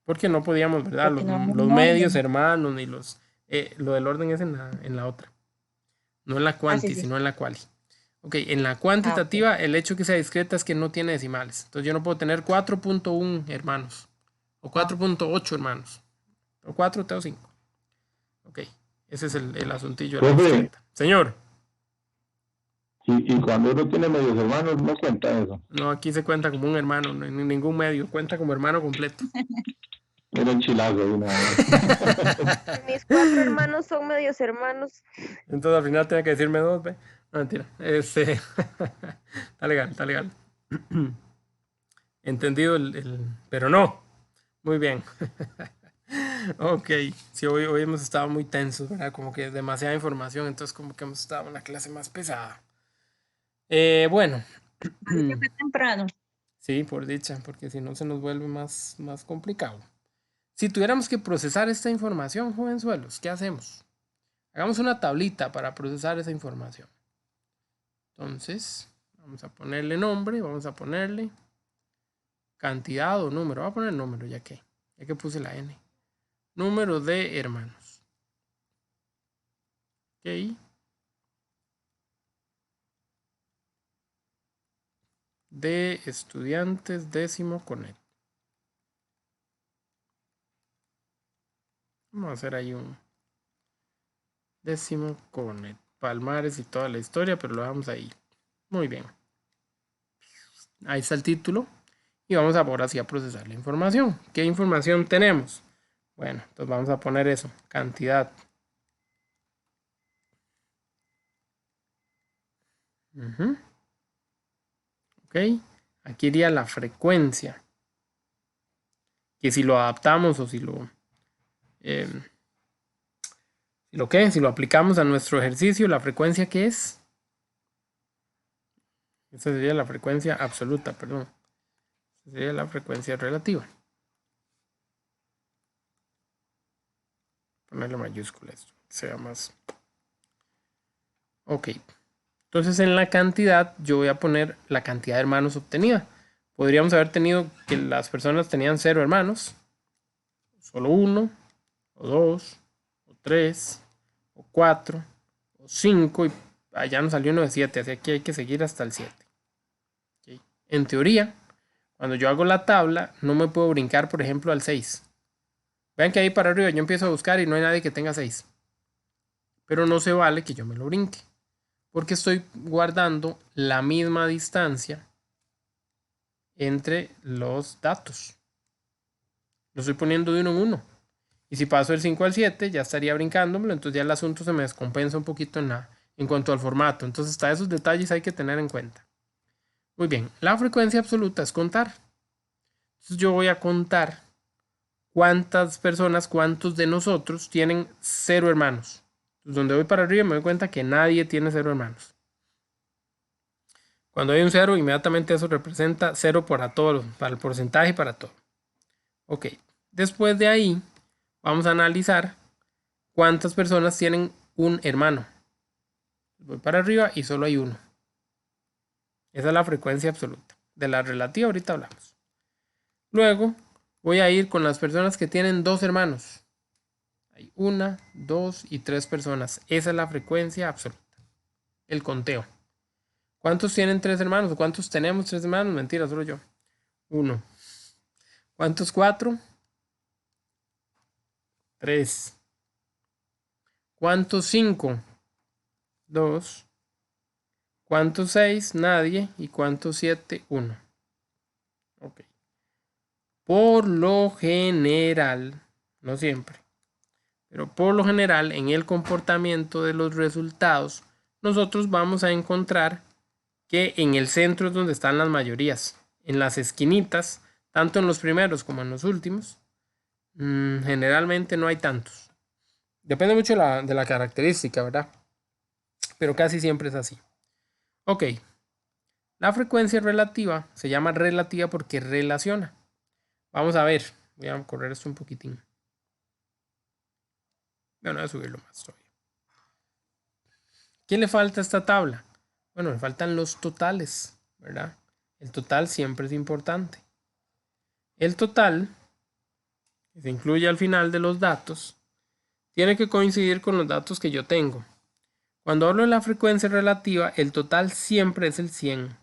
Porque no podíamos, ¿verdad? Porque no hay un Los medios orden. hermanos ni los... lo del orden es en la otra. No en la cuanti, sí. sino en la quali. Ok, en la cuantitativa el hecho que sea discreta es que no tiene decimales. Entonces yo no puedo tener 4.1 hermanos. O 4.8 hermanos. O 4 o 5. Ok, ese es el asuntillo de la Profe. discreta. Señor. Y cuando uno tiene medios hermanos, no cuenta eso. No, aquí se cuenta como un hermano, no en ningún medio, cuenta como hermano completo. Era un chilazo de una vez. Mis 4 hermanos son medios hermanos. Entonces al final tenía que decirme 2, ¿ve? No, mentira. Está legal, está legal. Entendido pero no. Muy bien. Ok. Sí, hoy hemos estado muy tensos, ¿verdad? Como que demasiada información, entonces como que hemos estado en una clase más pesada. Bueno. Ahorita fue temprano. Sí, por dicha, porque si no se nos vuelve más complicado. Si tuviéramos que procesar esta información, jovenzuelos, ¿qué hacemos? Hagamos una tablita para procesar esa información. Entonces, vamos a ponerle nombre, vamos a ponerle cantidad o número. Voy a poner número ya que puse la N. Número de hermanos. Ok. De estudiantes 10º Conet. Vamos a hacer ahí un 10º Conet. Palmares y toda la historia, pero lo dejamos ahí. Muy bien. Ahí está el título. Y vamos ahora sí a procesar la información. ¿Qué información tenemos? Bueno, entonces vamos a poner eso. Cantidad. Ok. Aquí iría la frecuencia. Que si lo adaptamos o si lo... si lo aplicamos a nuestro ejercicio, la frecuencia que es... Esa sería la frecuencia absoluta, perdón. Esa sería la frecuencia relativa. Ponerle mayúscula esto, que sea más. Ok. Entonces en la cantidad yo voy a poner la cantidad de hermanos obtenida. Podríamos haber tenido que las personas tenían 0 hermanos. Solo 1, o 2, o 3, o 4, o 5. Y allá nos salió uno de 7. Así que hay que seguir hasta el 7. Okay. En teoría, cuando yo hago la tabla, no me puedo brincar, por ejemplo, al 6. Vean que ahí para arriba yo empiezo a buscar y no hay nadie que tenga 6. Pero no se vale que yo me lo brinque. Porque estoy guardando la misma distancia entre los datos. Lo estoy poniendo de 1 en 1. Y si paso del 5 al 7, ya estaría brincándomelo. Entonces ya el asunto se me descompensa un poquito en cuanto al formato. Entonces hasta esos detalles hay que tener en cuenta. Muy bien. La frecuencia absoluta es contar. Entonces yo voy a contar cuántas personas, cuántos de nosotros tienen 0 hermanos. Entonces, donde voy para arriba me doy cuenta que nadie tiene 0 hermanos. Cuando hay un 0, inmediatamente eso representa 0 para todos, para el porcentaje y para todo. Ok. Después de ahí, vamos a analizar cuántas personas tienen un hermano. Voy para arriba y solo hay uno. Esa es la frecuencia absoluta. De la relativa ahorita hablamos. Luego voy a ir con las personas que tienen 2 hermanos. Hay 1, 2 y 3 personas. Esa es la frecuencia absoluta. El conteo. ¿Cuántos tienen 3 hermanos? ¿O cuántos tenemos 3 hermanos? Mentira, solo yo. 1. ¿Cuántos 4? 3. ¿Cuántos 5? 2. ¿Cuántos 6? Nadie. ¿Y cuántos 7? 1. Ok. Por lo general, no siempre, pero por lo general en el comportamiento de los resultados, nosotros vamos a encontrar que en el centro es donde están las mayorías. En las esquinitas, tanto en los primeros como en los últimos, generalmente no hay tantos. Depende mucho de la característica, ¿verdad? pero casi siempre es así. Ok, la frecuencia relativa se llama relativa porque relaciona. Vamos a ver, voy a correr esto un poquitín. Bueno, voy a subirlo más todavía. ¿Qué le falta a esta tabla? Bueno, le faltan los totales, ¿verdad? El total siempre es importante. El total, que se incluye al final de los datos, tiene que coincidir con los datos que yo tengo. Cuando hablo de la frecuencia relativa, el total siempre es el 100.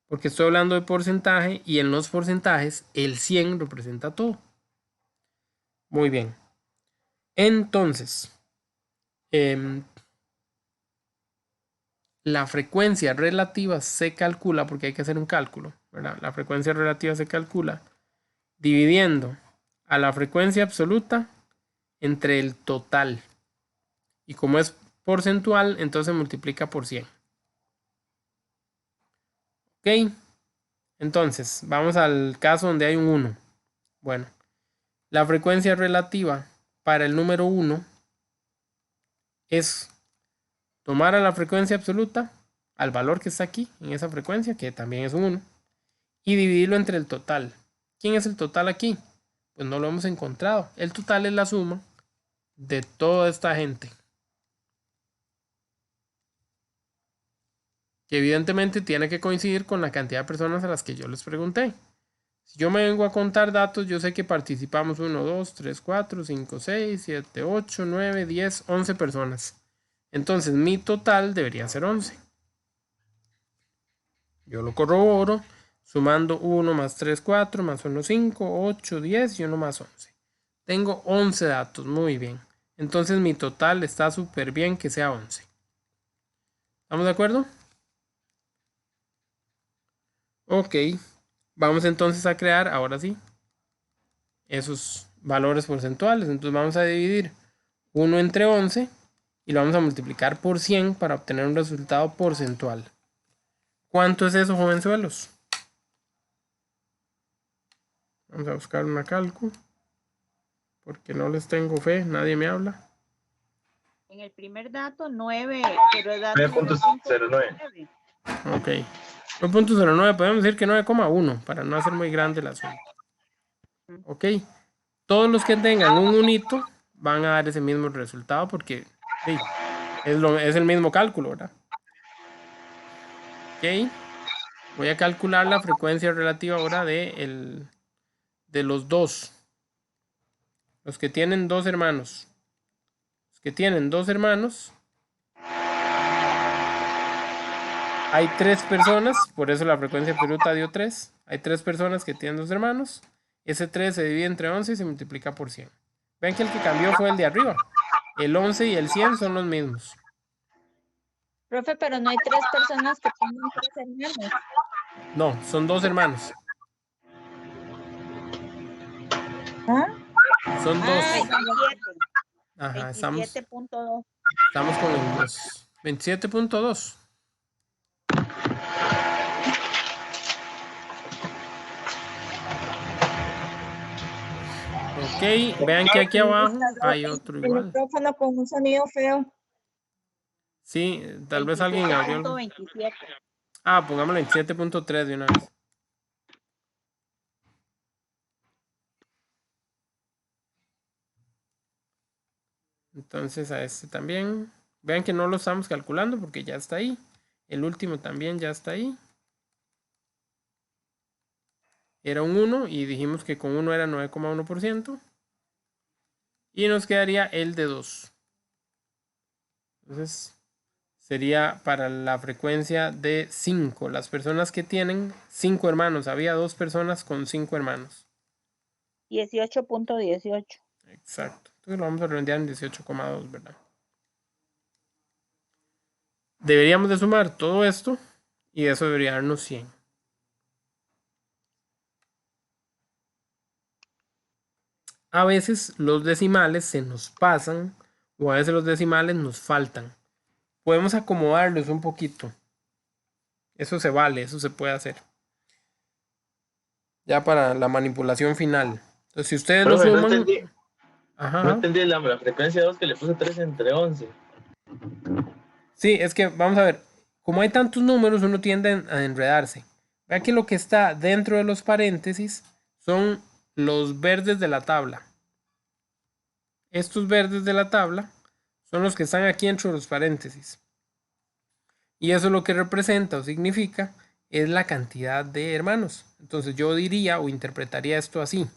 Porque estoy hablando de porcentaje y en los porcentajes el 100 representa todo. Muy bien. Entonces, la frecuencia relativa se calcula, porque hay que hacer un cálculo, ¿verdad? La frecuencia relativa se calcula dividiendo a la frecuencia absoluta entre el total. Y como es porcentual, entonces multiplica por 100. Ok. Entonces, vamos al caso donde hay un 1. Bueno, la frecuencia relativa para el número 1 es tomar a la frecuencia absoluta, al valor que está aquí, en esa frecuencia, que también es un 1, y dividirlo entre el total. ¿Quién es el total aquí? Pues no lo hemos encontrado. El total es la suma de toda esta gente. Que evidentemente tiene que coincidir con la cantidad de personas a las que yo les pregunté. Si yo me vengo a contar datos, yo sé que participamos 1, 2, 3, 4, 5, 6, 7, 8, 9, 10, 11 personas. Entonces mi total debería ser 11. Yo lo corroboro sumando 1 más 3, 4, más 1, 5, 8, 10 y 1 más 11. Tengo 11 datos, muy bien. Entonces mi total está súper bien que sea 11. ¿Estamos de acuerdo? Ok, vamos entonces a crear, ahora sí, esos valores porcentuales. Entonces vamos a dividir 1 entre 11 y lo vamos a multiplicar por 100 para obtener un resultado porcentual. ¿Cuánto es eso, jovenzuelos? Vamos a buscar una cálculo, porque no les tengo fe, nadie me habla. En el primer dato, 9, pero el dato 9.09. Ok. 9.09, podemos decir que 9,1 para no hacer muy grande el asunto. Ok. Todos los que tengan un unito van a dar ese mismo resultado porque sí, es el mismo cálculo, ¿verdad? Ok. Voy a calcular la frecuencia relativa ahora de los dos. Los que tienen dos hermanos. Los que tienen dos hermanos. Hay 3 personas, por eso la frecuencia absoluta dio 3. Hay 3 personas que tienen 2 hermanos. Ese 3 se divide entre 11 y se multiplica por 100. Ven que el que cambió fue el de arriba. El 11 y el 100 son los mismos. Profe, pero no hay 3 personas que tengan 3 hermanos. No, son 2 hermanos. ¿Ah? Son 2. Ah, Ajá, 27.2. estamos con los 27.2. Ok, vean que aquí abajo hay otro El igual. micrófono con un sonido feo. Sí, tal vez alguien abrió algo. 27. Ah, pongámoslo en 7.3 de una vez. Entonces a este también. Vean que no lo estamos calculando porque ya está ahí. El último también ya está ahí. Era un 1 y dijimos que con 1 era 9,1%. Y nos quedaría el de 2. Entonces sería para la frecuencia de 5. Las personas que tienen 5 hermanos. Había 2 personas con 5 hermanos. 18.18. Exacto. Entonces lo vamos a redondear en 18,2, ¿verdad? Deberíamos de sumar todo esto y eso debería darnos 100. A veces los decimales se nos pasan o a veces los decimales nos faltan. Podemos acomodarlos un poquito. Eso se vale, eso se puede hacer. Ya para la manipulación final. Entonces, si ustedes lo Profe, no suman... entendí. Ajá. No entendí la frecuencia 2 que le puse 3 entre 11. Sí, es que vamos a ver, como hay tantos números, uno tiende a enredarse. Vea que lo que está dentro de los paréntesis son los verdes de la tabla. Estos verdes de la tabla son los que están aquí entre los paréntesis. Y eso lo que representa o significa es la cantidad de hermanos. Entonces yo diría o interpretaría esto así.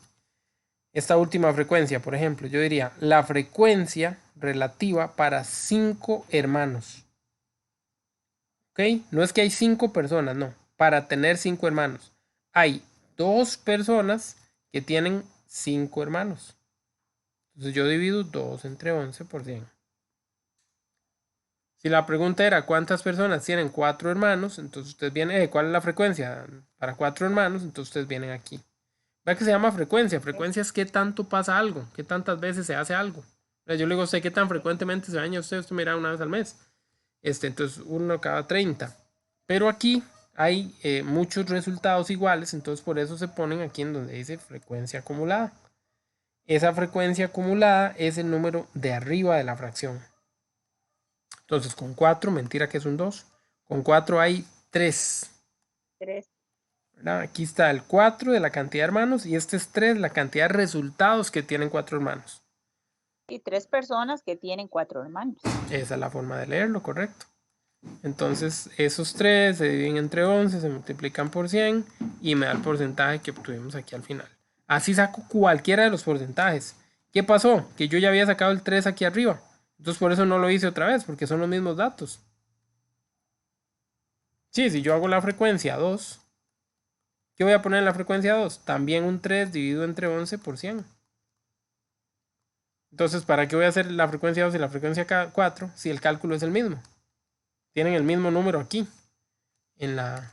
Esta última frecuencia, por ejemplo, yo diría la frecuencia relativa para 5 hermanos. ¿Ok? No es que hay 5 personas, no. Para tener 5 hermanos. Hay 2 personas que tienen 5 hermanos. Entonces yo divido 2 entre 11 por 100. Si la pregunta era ¿cuántas personas tienen 4 hermanos? Entonces ustedes vienen, ¿cuál es la frecuencia para 4 hermanos? Entonces ustedes vienen aquí. Vea que se llama frecuencia. Frecuencia es qué tanto pasa algo, qué tantas veces se hace algo. Yo le digo a usted qué tan frecuentemente se baña usted mira una vez al mes. Entonces uno cada 30. Pero aquí hay muchos resultados iguales, entonces por eso se ponen aquí en donde dice frecuencia acumulada. Esa frecuencia acumulada es el número de arriba de la fracción. Entonces con 4, mentira que es un 2. Con 4 hay 3. 3. Aquí está el 4 de la cantidad de hermanos y este es 3, la cantidad de resultados que tienen 4 hermanos. Y 3 personas que tienen 4 hermanos. Esa es la forma de leerlo, correcto. Entonces esos 3 se dividen entre 11, se multiplican por 100 y me da el porcentaje que obtuvimos aquí al final. Así saco cualquiera de los porcentajes. ¿Qué pasó? Que yo ya había sacado el 3 aquí arriba. Entonces por eso no lo hice otra vez, porque son los mismos datos. Sí, si yo hago la frecuencia 2, ¿qué voy a poner en la frecuencia 2? También un 3 dividido entre 11 por 100. Entonces, ¿para qué voy a hacer la frecuencia 2 y la frecuencia 4 si el cálculo es el mismo? Tienen el mismo número aquí. En la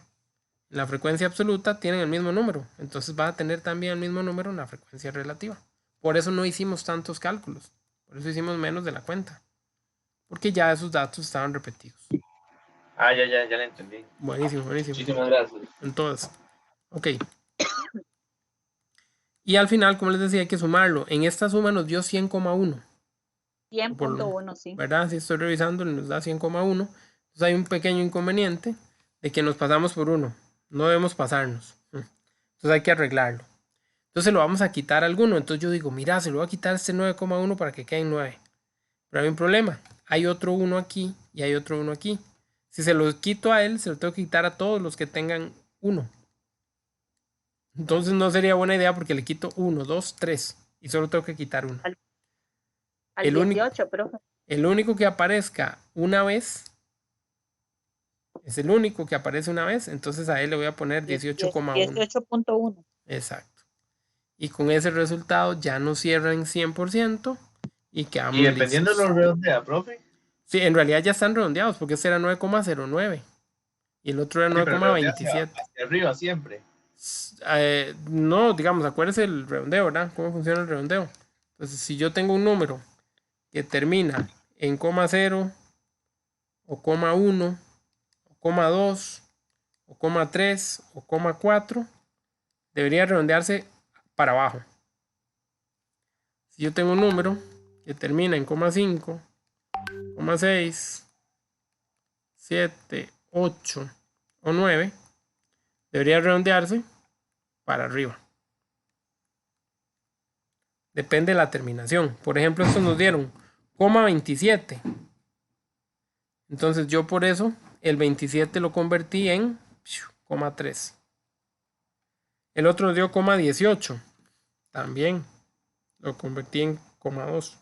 frecuencia absoluta tienen el mismo número. Entonces va a tener también el mismo número en la frecuencia relativa. Por eso no hicimos tantos cálculos. Por eso hicimos menos de la cuenta. Porque ya esos datos estaban repetidos. Ah, ya le entendí. Buenísimo, buenísimo. Muchísimas gracias. Entonces, ok. Y al final, como les decía, hay que sumarlo. En esta suma nos dio 100,1. 100.1, sí. ¿Verdad? Si estoy revisando, nos da 100,1. Entonces hay un pequeño inconveniente de que nos pasamos por 1. No debemos pasarnos. Entonces hay que arreglarlo. Entonces lo vamos a quitar alguno. Entonces yo digo, mira, se lo voy a quitar este 9,1 para que queden 9. Pero hay un problema. Hay otro 1 aquí y hay otro 1 aquí. Si se lo quito a él, se lo tengo que quitar a todos los que tengan 1. Entonces no sería buena idea porque le quito 1, 2, 3 y solo tengo que quitar 1. Al El único- 18, profe. El único que aparezca una vez es el único que aparece una vez, entonces a él le voy a poner 18,1. 18.1. Exacto. Y con ese resultado ya nos cierra en 100% y quedamos Y dependiendo de listos. los redondea, profe. Sí, en realidad ya están redondeados porque este era 9,09 y el otro era Sí, pero redondea 9,27. hacia arriba siempre. No, digamos, acuérdense el redondeo, ¿verdad? ¿Cómo funciona el redondeo? Entonces, si yo tengo un número que termina en coma 0 o coma 1 o coma 2 o coma 3 o coma 4, debería redondearse para abajo. Si yo tengo un número que termina en coma 5, coma 6, 7, 8 o 9, debería redondearse para arriba. Depende de la terminación. Por ejemplo, estos nos dieron coma 27. Entonces yo por eso el 27 lo convertí en coma 3. El otro nos dio coma 18. También lo convertí en coma 2.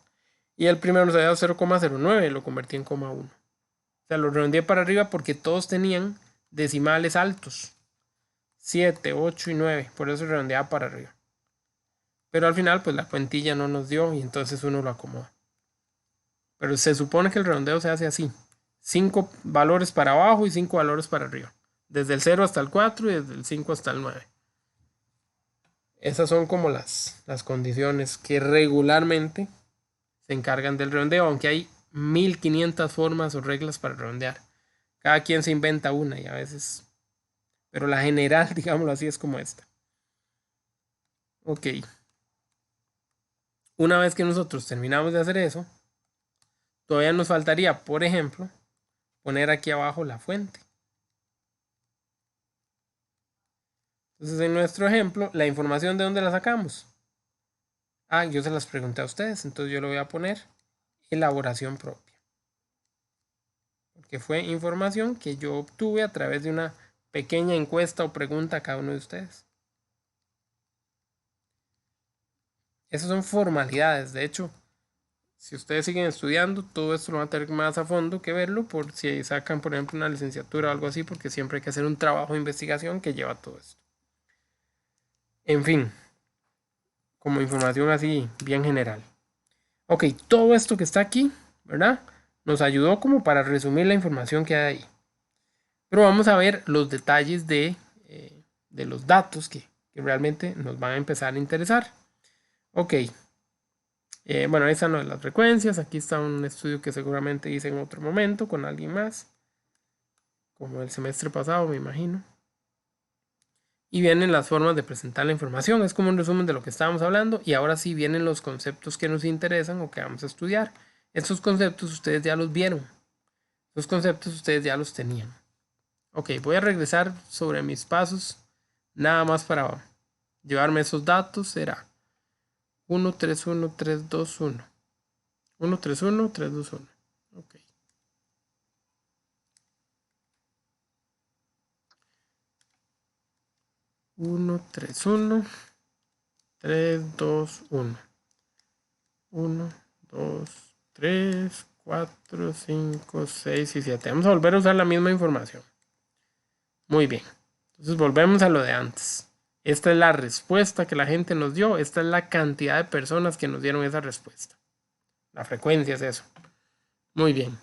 Y el primero nos había dado 0,09. Lo convertí en coma 1. O sea, lo redondeé para arriba porque todos tenían decimales altos. 7, 8 y 9. Por eso redondeaba para arriba. Pero al final, pues la cuentilla no nos dio y entonces uno lo acomoda. Pero se supone que el redondeo se hace así. 5 valores para abajo y 5 valores para arriba. Desde el 0 hasta el 4 y desde el 5 hasta el 9. Esas son como las condiciones que regularmente se encargan del redondeo, aunque hay 1500 formas o reglas para redondear. Cada quien se inventa una y a veces... Pero la general, digámoslo así, es como esta. Ok. Una vez que nosotros terminamos de hacer eso, todavía nos faltaría, por ejemplo, poner aquí abajo la fuente. Entonces, en nuestro ejemplo, la información ¿de dónde la sacamos? Ah, yo se las pregunté a ustedes, entonces yo le voy a poner elaboración propia. Porque fue información que yo obtuve a través de una pequeña encuesta o pregunta a cada uno de ustedes. Esas son formalidades. De hecho, si ustedes siguen estudiando, todo esto lo van a tener más a fondo que verlo por si sacan, por ejemplo, una licenciatura o algo así, porque siempre hay que hacer un trabajo de investigación que lleva todo esto. En fin, como información así bien general. Ok, todo esto que está aquí, ¿verdad? Nos ayudó como para resumir la información que hay ahí. Pero vamos a ver los detalles de los datos que realmente nos van a empezar a interesar. Ok. Bueno, esa no es las frecuencias. Aquí está un estudio que seguramente hice en otro momento con alguien más. Como el semestre pasado, me imagino. Y vienen las formas de presentar la información. Es como un resumen de lo que estábamos hablando. Y ahora sí vienen los conceptos que nos interesan o que vamos a estudiar. Estos conceptos ustedes ya los vieron. Estos conceptos ustedes ya los tenían. Ok, voy a regresar sobre mis pasos. Nada más para llevarme esos datos. Será 1, 3, 1, 3, 2, 1. 1, 3, 1, 3, 2, 1. Ok. Uno, 3, 1, 3, 2, 1. 1, 2, 3, 4, 5, 6 y 7. Vamos a volver a usar la misma información. Muy bien. Entonces volvemos a lo de antes. Esta es la respuesta que la gente nos dio. Esta es la cantidad de personas que nos dieron esa respuesta. La frecuencia es eso. Muy bien.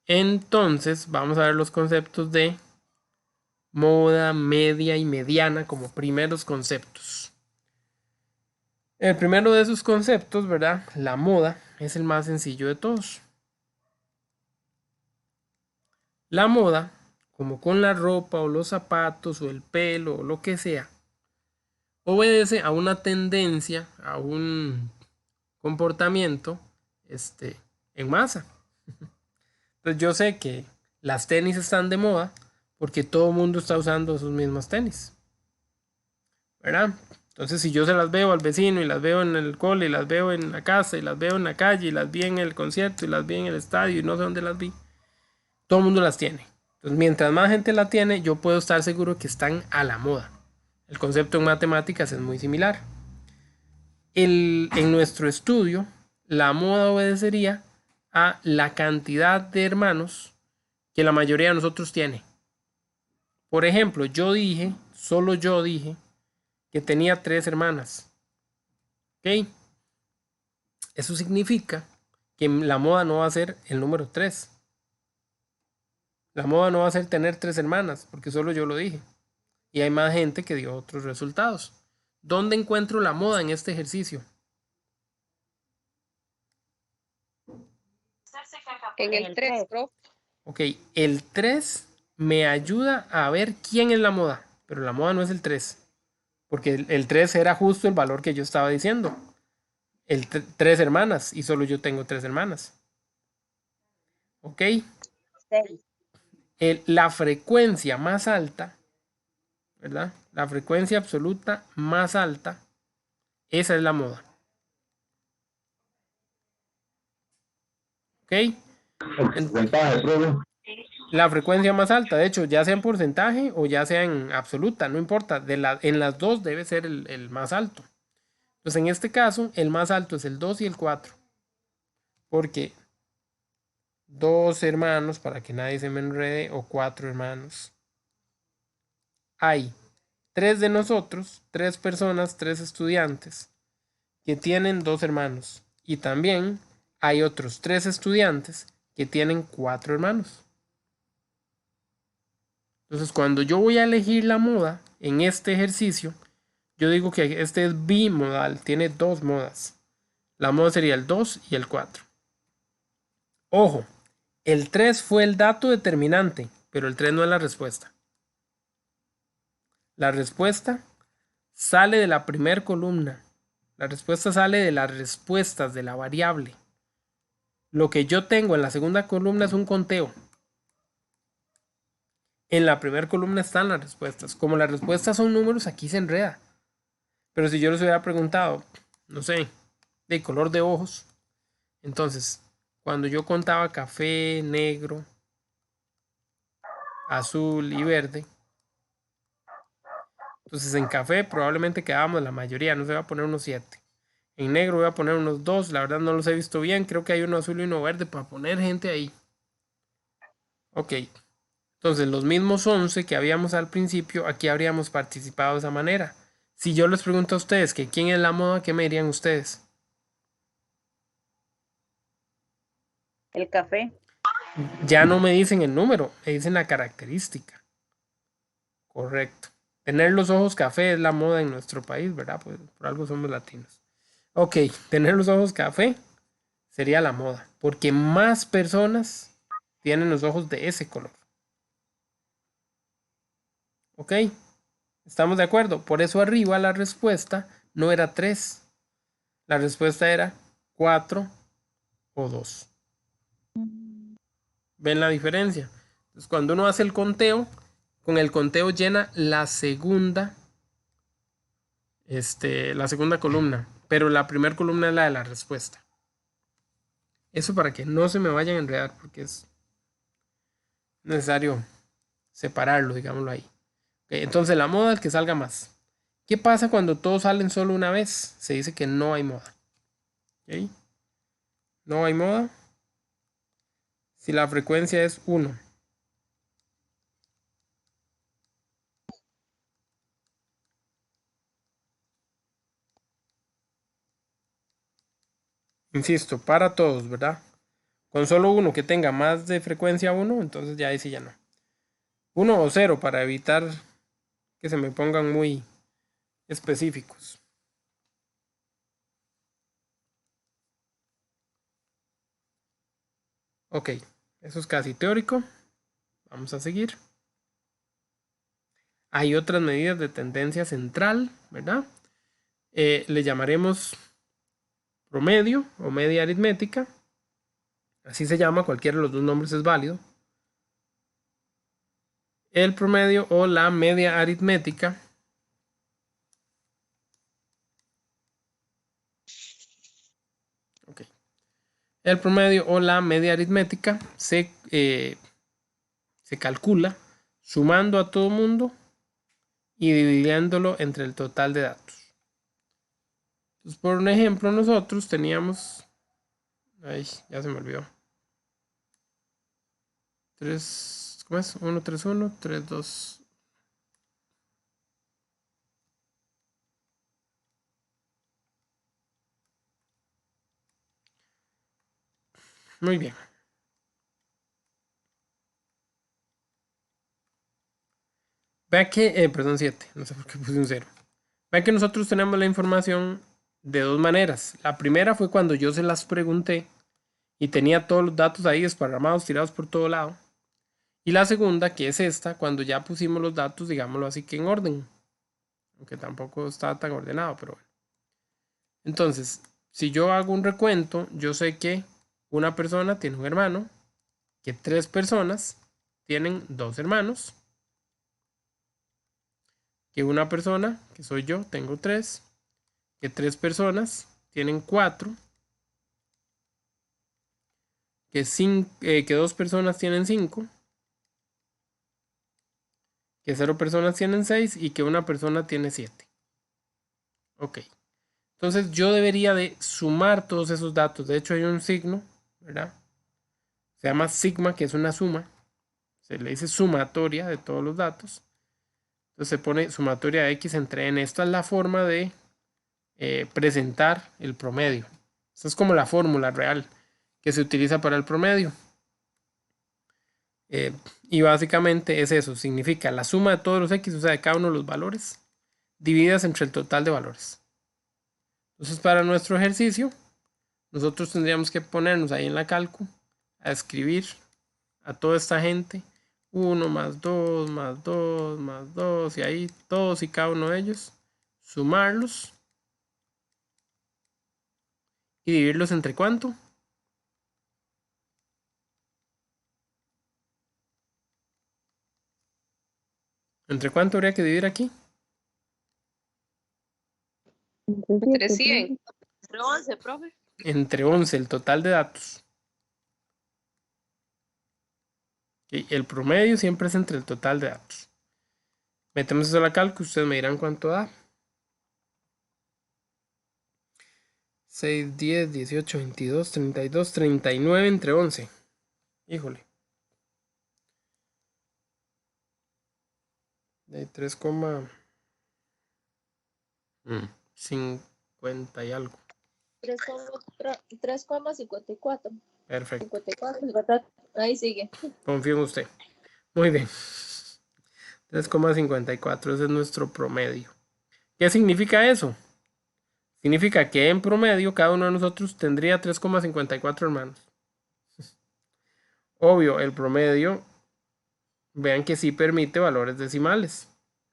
Entonces vamos a ver los conceptos de moda, media y mediana como primeros conceptos. El primero de esos conceptos, ¿verdad? La moda es el más sencillo de todos. La moda, como con la ropa o los zapatos o el pelo o lo que sea, obedece a una tendencia, a un comportamiento en masa. Entonces yo sé que las tenis están de moda porque todo el mundo está usando esos mismos tenis, ¿verdad? Entonces si yo se las veo al vecino y las veo en el cole y las veo en la casa y las veo en la calle y las vi en el concierto y las vi en el estadio y no sé dónde las vi, todo el mundo las tiene. Entonces mientras más gente la tiene, yo puedo estar seguro que están a la moda. El concepto en matemáticas es muy similar. En nuestro estudio, la moda obedecería a la cantidad de hermanos que la mayoría de nosotros tiene. Por ejemplo, solo yo dije que tenía 3 hermanas. ¿Ok? Eso significa que la moda no va a ser el número 3. La moda no va a ser tener 3 hermanas, porque solo yo lo dije. Y hay más gente que dio otros resultados. ¿Dónde encuentro la moda en este ejercicio? En el 3, profe. Ok, el 3 me ayuda a ver quién es la moda, pero la moda no es el 3, porque el 3 era justo el valor que yo estaba diciendo. 3 hermanas y solo yo tengo 3 hermanas. Ok. La frecuencia más alta, ¿verdad? La frecuencia absoluta más alta, esa es la moda. ¿Ok? La frecuencia más alta, de hecho, ya sea en porcentaje o ya sea en absoluta, no importa. En las dos debe ser el más alto. Entonces, en este caso, el más alto es el 2 y el 4. Porque 2 hermanos, para que nadie se me enrede, o 4 hermanos. Hay 3 de nosotros, 3 personas, 3 estudiantes que tienen 2 hermanos. Y también hay otros 3 estudiantes que tienen 4 hermanos. Entonces, cuando yo voy a elegir la moda en este ejercicio, yo digo que este es bimodal, tiene 2 modas. La moda sería el 2 y el 4. Ojo, el 3 fue el dato determinante, pero el 3 no es la respuesta. La respuesta sale de la primera columna. La respuesta sale de las respuestas de la variable. Lo que yo tengo en la segunda columna es un conteo. En la primera columna están las respuestas. Como las respuestas son números, aquí se enreda. Pero si yo les hubiera preguntado, no sé, de color de ojos, entonces, cuando yo contaba café, negro, azul y verde, entonces en café probablemente quedábamos la mayoría, no se va a poner unos 7. En negro voy a poner unos 2, la verdad no los he visto bien, creo que hay uno azul y uno verde para poner gente ahí. Ok, entonces los mismos 11 que habíamos al principio, aquí habríamos participado de esa manera. Si yo les pregunto a ustedes que quién es la moda, ¿qué me dirían ustedes? El café. Ya no me dicen el número, me dicen la característica. Correcto. Tener los ojos café es la moda en nuestro país, ¿verdad? Pues por algo somos latinos. Ok, tener los ojos café sería la moda, porque más personas tienen los ojos de ese color. Ok, ¿estamos de acuerdo? Por eso arriba la respuesta no era 3. La respuesta era 4 o 2. ¿Ven la diferencia? Entonces, cuando uno hace el conteo, con el conteo llena la segunda columna, pero la primera columna es la de la respuesta. Eso para que no se me vayan a enredar, porque es necesario separarlo, digámoslo ahí. Okay, entonces la moda es que salga más. ¿Qué pasa cuando todos salen solo una vez? Se dice que no hay moda. ¿Okay? No hay moda si la frecuencia es 1. Insisto, para todos, ¿verdad? Con solo uno que tenga más de frecuencia 1, entonces ya ahí sí ya no. 1 o 0 para evitar que se me pongan muy específicos. Ok, eso es casi teórico. Vamos a seguir. Hay otras medidas de tendencia central, ¿verdad? Le llamaremos promedio o media aritmética. Así se llama, cualquiera de los dos nombres es válido. El promedio o la media aritmética el promedio o la media aritmética se calcula sumando a todo mundo y dividiéndolo entre el total de datos. Entonces, por un ejemplo, nosotros teníamos, ay, ya se me olvidó, 3, ¿cómo es? 1, 3, 1, 3, 2. Muy bien. Vea que, perdón, 7, no sé por qué puse un 0. Vea que nosotros tenemos la información de dos maneras. La primera fue cuando yo se las pregunté y tenía todos los datos ahí desparramados, tirados por todo lado. Y la segunda, que es esta, cuando ya pusimos los datos, digámoslo así, que en orden. Aunque tampoco está tan ordenado, pero bueno. Entonces, si yo hago un recuento, yo sé que una persona tiene un hermano, que 3 personas tienen 2 hermanos, que una persona, que soy yo, tengo 3, que 3 personas tienen 4, que 2 personas tienen 5, que 0 personas tienen 6 y que una persona tiene 7. Ok. Entonces yo debería de sumar todos esos datos. De hecho hay un signo, ¿verdad? Se llama sigma, que es una suma. Se le dice sumatoria de todos los datos. Entonces se pone sumatoria de x entre n. Esta es la forma de presentar el promedio. Esta es como la fórmula real que se utiliza para el promedio. Y básicamente es eso. Significa la suma de todos los x, o sea, de cada uno de los valores, divididas entre el total de valores. Entonces, para nuestro ejercicio, nosotros tendríamos que ponernos ahí en la calco a escribir a toda esta gente 1 más 2 más 2 más 2 y ahí todos y cada uno de ellos, sumarlos y dividirlos entre ¿cuánto? ¿Entre cuánto habría que dividir aquí? Entre 100. Entre 11, profe. Entre 11, el total de datos. Y el promedio siempre es entre el total de datos. Metemos eso a la cálculo, ustedes me dirán cuánto da. 6, 10, 18, 22, 32, 39 entre 11. Híjole. De 3,50 y algo. 3,54. Perfecto. 54, ahí sigue. Confío en usted. Muy bien. 3,54. Ese es nuestro promedio. ¿Qué significa eso? Significa que en promedio cada uno de nosotros tendría 3,54 hermanos. Obvio, el promedio, vean que sí permite valores decimales.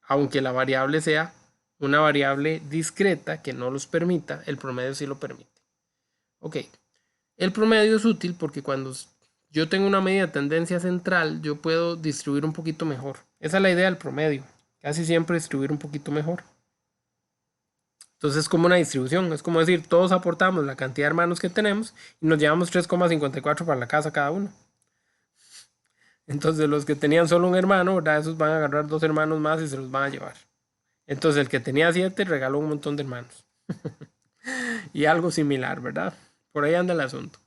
Aunque la variable sea una variable discreta que no los permita, el promedio sí lo permite. Ok. El promedio es útil porque cuando yo tengo una medida de tendencia central, yo puedo distribuir un poquito mejor. Esa es la idea del promedio. Casi siempre distribuir un poquito mejor. Entonces es como una distribución. Es como decir, todos aportamos la cantidad de hermanos que tenemos y nos llevamos 3,54 para la casa cada uno. Entonces los que tenían solo un hermano, ¿verdad? Esos van a agarrar 2 hermanos más y se los van a llevar. Entonces el que tenía 7 regaló un montón de hermanos. Y algo similar, ¿verdad? Por ahí anda el asunto.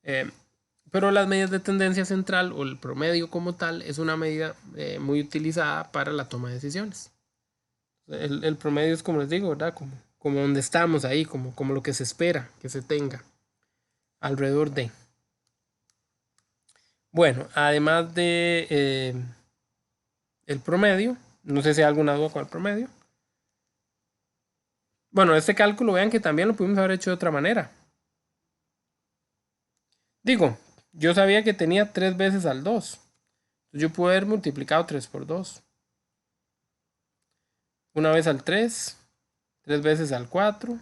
Pero las medidas de tendencia central o el promedio como tal es una medida muy utilizada para la toma de decisiones. El promedio es como les digo, ¿verdad? Como donde estamos ahí, como lo que se espera que se tenga alrededor de. Bueno, además de el promedio, no sé si hay alguna duda con el promedio. Bueno, este cálculo vean que también lo pudimos haber hecho de otra manera. Digo, yo sabía que tenía 3 veces al 2. Yo puedo haber multiplicado 3 por 2. Una vez al 3, 3 veces al 4,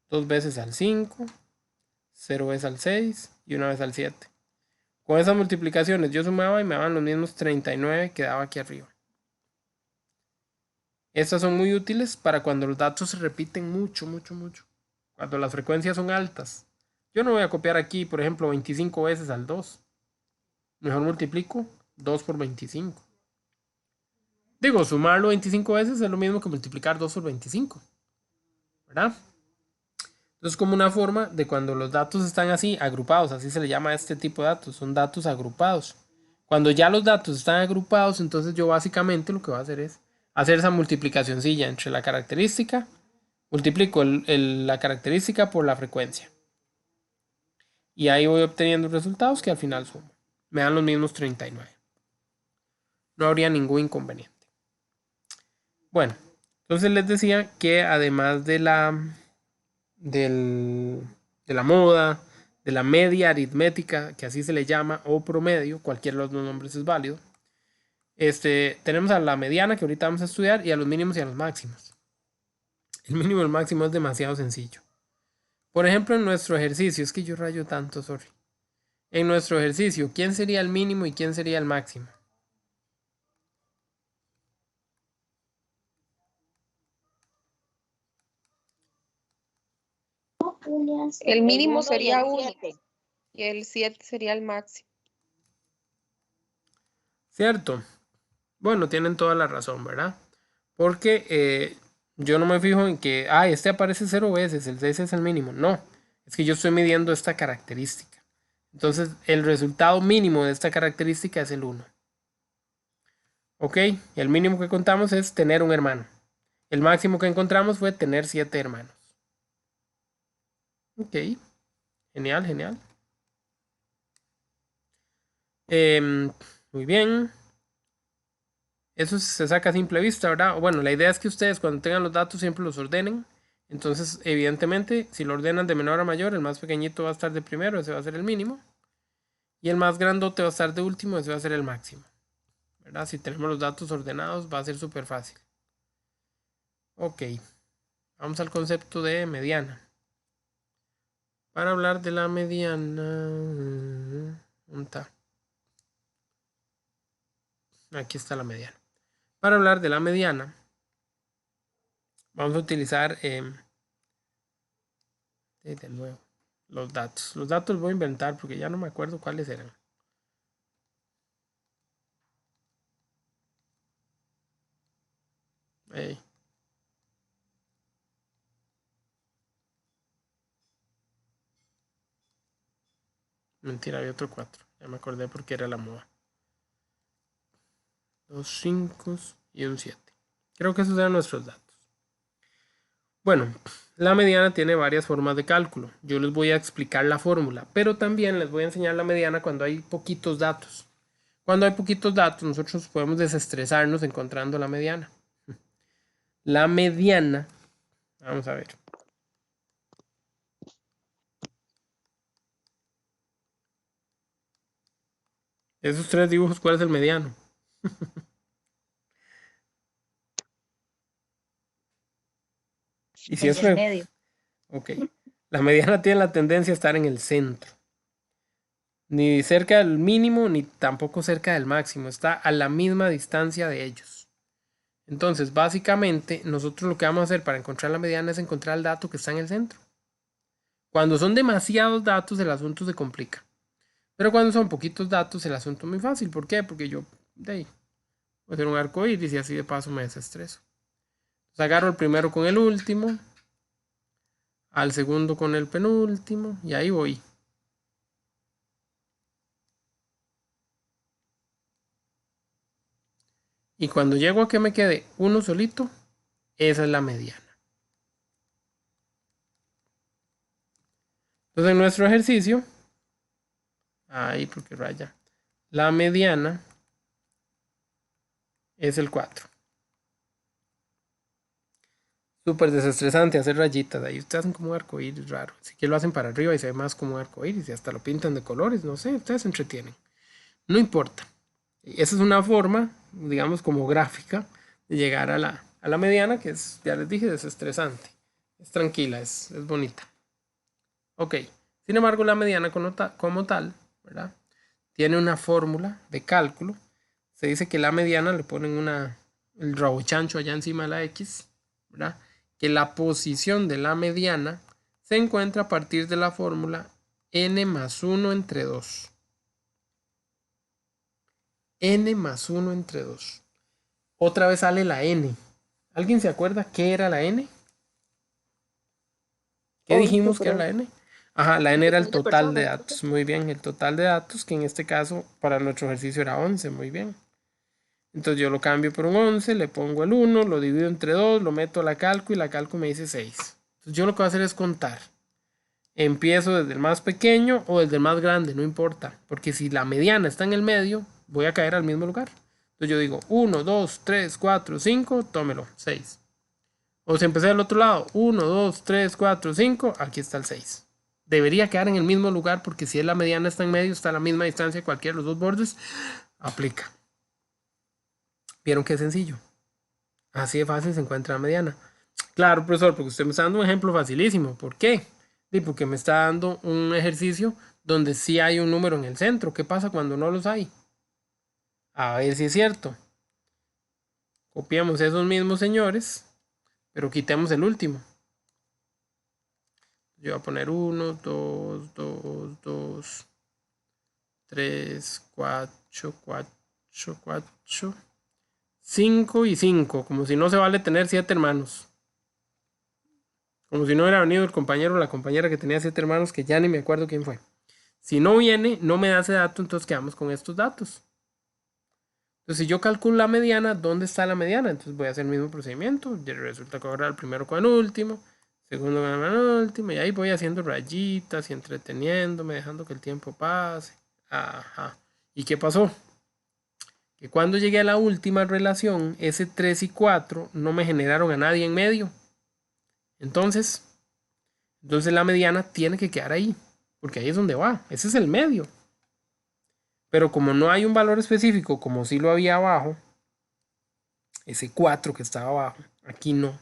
2 veces al 5, 0 veces al 6 y una vez al 7. Con esas multiplicaciones yo sumaba y me daban los mismos 39 que daba aquí arriba. Estas son muy útiles para cuando los datos se repiten mucho. Cuando las frecuencias son altas. Yo no voy a copiar aquí, por ejemplo, 25 veces al 2. Mejor multiplico 2 por 25. Digo, sumarlo 25 veces es lo mismo que multiplicar 2 por 25. ¿Verdad? Entonces, como una forma de cuando los datos están así, agrupados, así se le llama a este tipo de datos, son datos agrupados. Cuando ya los datos están agrupados, entonces yo básicamente lo que voy a hacer es hacer esa multiplicacioncilla entre la característica, multiplico la característica por la frecuencia. Y ahí voy obteniendo resultados que al final sumo. Me dan los mismos 39. No habría ningún inconveniente. Bueno, entonces les decía que además de la moda, de la media aritmética, que así se le llama, o promedio, cualquiera de los dos nombres es válido. Tenemos a la mediana que ahorita vamos a estudiar y a los mínimos y a los máximos. El mínimo y el máximo es demasiado sencillo. Por ejemplo, en nuestro ejercicio, es que yo rayo tanto, sorry. En nuestro ejercicio, ¿quién sería el mínimo y quién sería el máximo? El mínimo sería 1 y el 7 sería el máximo. ¿Cierto? Bueno, tienen toda la razón, ¿verdad? Porque yo no me fijo en que, este aparece 0 veces, el 6 es el mínimo. No, es que yo estoy midiendo esta característica. Entonces, el resultado mínimo de esta característica es el 1. Ok, el mínimo que contamos es tener un hermano. El máximo que encontramos fue tener 7 hermanos. Ok, genial. Muy bien. Eso se saca a simple vista, ¿verdad? Bueno, la idea es que ustedes cuando tengan los datos siempre los ordenen. Entonces, evidentemente, si lo ordenan de menor a mayor, el más pequeñito va a estar de primero, ese va a ser el mínimo. Y el más grandote va a estar de último, ese va a ser el máximo. ¿Verdad? Si tenemos los datos ordenados, va a ser súper fácil. Ok, vamos al concepto de mediana. Para hablar de la mediana... ¿Dónde está? Aquí está la mediana. Para hablar de la mediana, vamos a utilizar de nuevo los datos. Los datos los voy a inventar porque ya no me acuerdo cuáles eran. Mentira, había otro 4. Ya me acordé porque era la moda. 2 5 y un 7. Creo que esos eran nuestros datos. Bueno, la mediana tiene varias formas de cálculo. Yo les voy a explicar la fórmula, pero también les voy a enseñar la mediana cuando hay poquitos datos. Cuando hay poquitos datos, nosotros podemos desestresarnos encontrando la mediana. La mediana, vamos a ver. Esos 3 dibujos, ¿cuál es el mediano? Y si El es del medio. Ok. La mediana tiene la tendencia a estar en el centro. Ni cerca del mínimo, ni tampoco cerca del máximo. Está a la misma distancia de ellos. Entonces, básicamente, nosotros lo que vamos a hacer para encontrar la mediana es encontrar el dato que está en el centro. Cuando son demasiados datos, el asunto se complica. Pero cuando son poquitos datos, el asunto es muy fácil. ¿Por qué? Porque yo voy a hacer un arco iris y así de paso me desestreso. Entonces, agarro el primero con el último, al segundo con el penúltimo, y ahí voy. Y cuando llego a que me quede uno solito, esa es la mediana. Entonces en nuestro ejercicio, ahí porque raya, la mediana es el 4. Súper desestresante hacer rayitas. Ahí ustedes hacen como un arcoíris raro. Si que lo hacen para arriba y se ve más como un arcoíris y hasta lo pintan de colores. No sé, ustedes se entretienen. No importa. Esa es una forma, digamos, como gráfica de llegar a la mediana, que es, ya les dije, desestresante. Es tranquila, es bonita. Ok. Sin embargo, la mediana como tal, ¿verdad? Tiene una fórmula de cálculo. Se dice que la mediana le ponen el rabo chancho allá encima de la X, ¿verdad? Que la posición de la mediana se encuentra a partir de la fórmula n más 1 entre 2. N más 1 entre 2. Otra vez sale la n. ¿Alguien se acuerda qué era la n? ¿Qué dijimos que era la n? Ajá, la n era el total de datos. Muy bien, el total de datos, que en este caso para nuestro ejercicio era 11. Muy bien. Entonces yo lo cambio por un 11, le pongo el 1, lo divido entre 2, lo meto a la calco y la calco me dice 6. Entonces yo lo que voy a hacer es contar. Empiezo desde el más pequeño o desde el más grande, no importa. Porque si la mediana está en el medio, voy a caer al mismo lugar. Entonces yo digo 1, 2, 3, 4, 5, tómelo, 6. O si empecé del otro lado, 1, 2, 3, 4, 5, aquí está el 6. Debería quedar en el mismo lugar porque si es la mediana está en medio, está a la misma distancia de cualquiera de los dos bordes, aplica. ¿Vieron qué sencillo? Así de fácil se encuentra la mediana. Claro, profesor, porque usted me está dando un ejemplo facilísimo. ¿Por qué? Sí, porque me está dando un ejercicio donde sí hay un número en el centro. ¿Qué pasa cuando no los hay? A ver si es cierto. Copiamos esos mismos señores, pero quitemos el último. Yo voy a poner 1, 2, 2, 2, 3, 4, 4, 4, 5 y 5. Como si no se vale tener 7 hermanos. Como si no hubiera venido el compañero o la compañera que tenía 7 hermanos, que ya ni me acuerdo quién fue. Si no viene, no me da ese dato, entonces quedamos con estos datos. Entonces, si yo calculo la mediana, ¿dónde está la mediana? Entonces voy a hacer el mismo procedimiento. Y resulta que ahora el primero con el último, segundo con el último, y ahí voy haciendo rayitas y entreteniéndome, dejando que el tiempo pase. Ajá. ¿Y qué pasó? Que cuando llegué a la última relación, ese 3 y 4 no me generaron a nadie en medio. Entonces la mediana tiene que quedar ahí, porque ahí es donde va. Ese es el medio. Pero como no hay un valor específico, como si lo había abajo, ese 4 que estaba abajo, aquí no.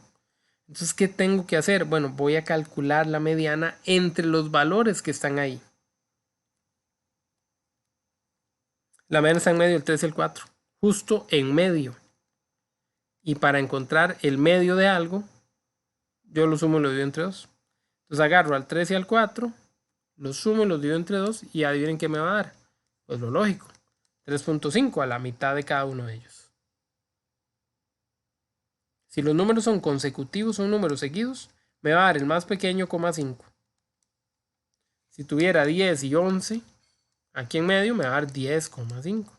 Entonces, ¿qué tengo que hacer? Bueno, voy a calcular la mediana entre los valores que están ahí. La mediana está en medio del 3 y el 4. Justo en medio. Y para encontrar el medio de algo, yo lo sumo y lo divido entre 2. Entonces agarro al 3 y al 4, los sumo y los divido entre 2 y adivinen qué me va a dar. Pues lo lógico, 3.5 a la mitad de cada uno de ellos. Si los números son consecutivos, son números seguidos, me va a dar el más pequeño, 5. Si tuviera 10 y 11, aquí en medio me va a dar 10,5.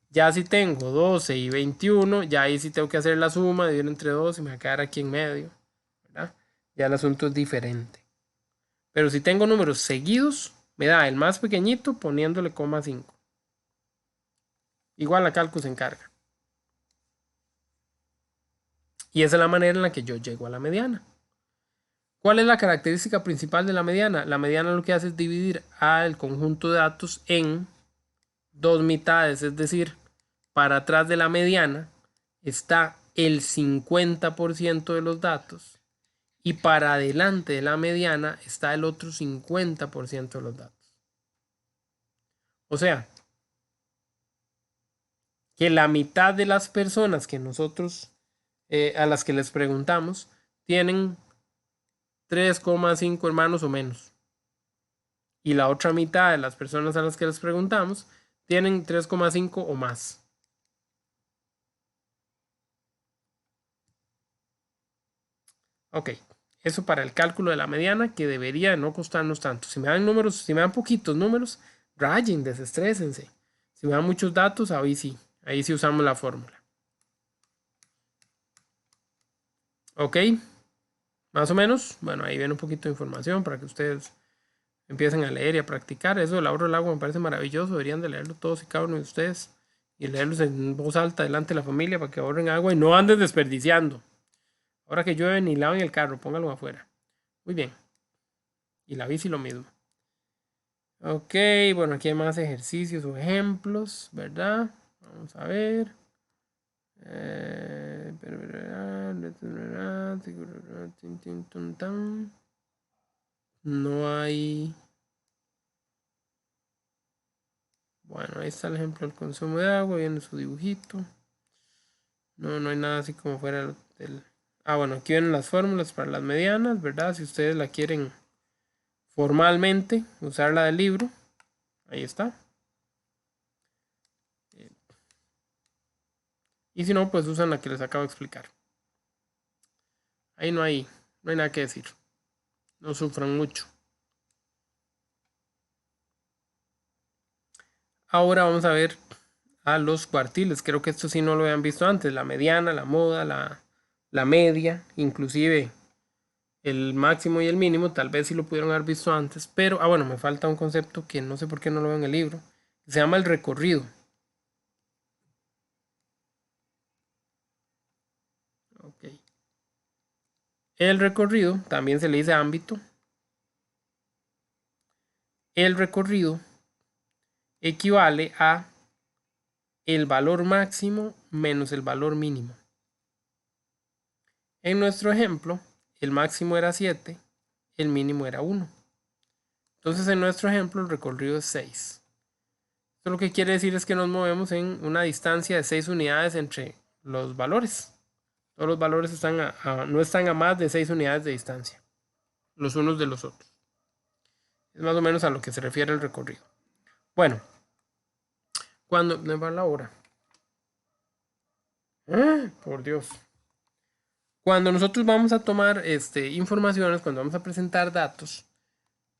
Ya si tengo 12 y 21, ya ahí sí tengo que hacer la suma, dividir entre 2 y me va a quedar aquí en medio, ¿verdad? Ya el asunto es diferente. Pero si tengo números seguidos, me da el más pequeñito poniéndole 5. Igual la cálculo se encarga. Y esa es la manera en la que yo llego a la mediana. ¿Cuál es la característica principal de la mediana? La mediana lo que hace es dividir al conjunto de datos en dos mitades, es decir, para atrás de la mediana está el 50% de los datos y para adelante de la mediana está el otro 50% de los datos. O sea, que la mitad de las personas que nosotros, a las que les preguntamos, tienen 3,5 hermanos o menos. Y la otra mitad de las personas a las que les preguntamos tienen 3,5 o más. Ok, eso para el cálculo de la mediana, que debería no costarnos tanto. Si me dan números, si me dan poquitos números, rayen, desestrésense. Si me dan muchos datos, ahí sí usamos la fórmula. Ok, más o menos. Bueno, ahí viene un poquito de información para que ustedes empiecen a leer y a practicar. Eso del ahorro del agua me parece maravilloso. Deberían de leerlo todos y cada uno de ustedes y leerlos en voz alta delante de la familia para que ahorren agua y no anden desperdiciando. Ahora que llueve ni laven el carro, póngalo afuera. Muy bien. Y la bici lo mismo. Ok, bueno, aquí hay más ejercicios o ejemplos, ¿verdad? Vamos a ver. No hay. Bueno, ahí está el ejemplo del consumo de agua, viene su dibujito. No hay nada así como fuera del... Ah, bueno, aquí vienen las fórmulas para las medianas, ¿verdad? Si ustedes la quieren formalmente, usar la del libro, ahí está. Y si no, pues usan la que les acabo de explicar. Ahí no hay nada que decir. No sufran mucho. Ahora vamos a ver a los cuartiles. Creo que esto sí no lo habían visto antes. La mediana, la moda, la media, inclusive el máximo y el mínimo. Tal vez sí lo pudieron haber visto antes. Pero, bueno, me falta un concepto que no sé por qué no lo veo en el libro. Se llama el recorrido. Ok. El recorrido también se le dice ámbito. El recorrido equivale a el valor máximo menos el valor mínimo. En nuestro ejemplo, el máximo era 7, el mínimo era 1. Entonces, en nuestro ejemplo, el recorrido es 6. Esto lo que quiere decir es que nos movemos en una distancia de 6 unidades entre los valores. Todos los valores no están a más de 6 unidades de distancia, los unos de los otros. Es más o menos a lo que se refiere el recorrido. Bueno, cuando me va la hora. Por Dios. Cuando nosotros vamos a tomar informaciones, cuando vamos a presentar datos,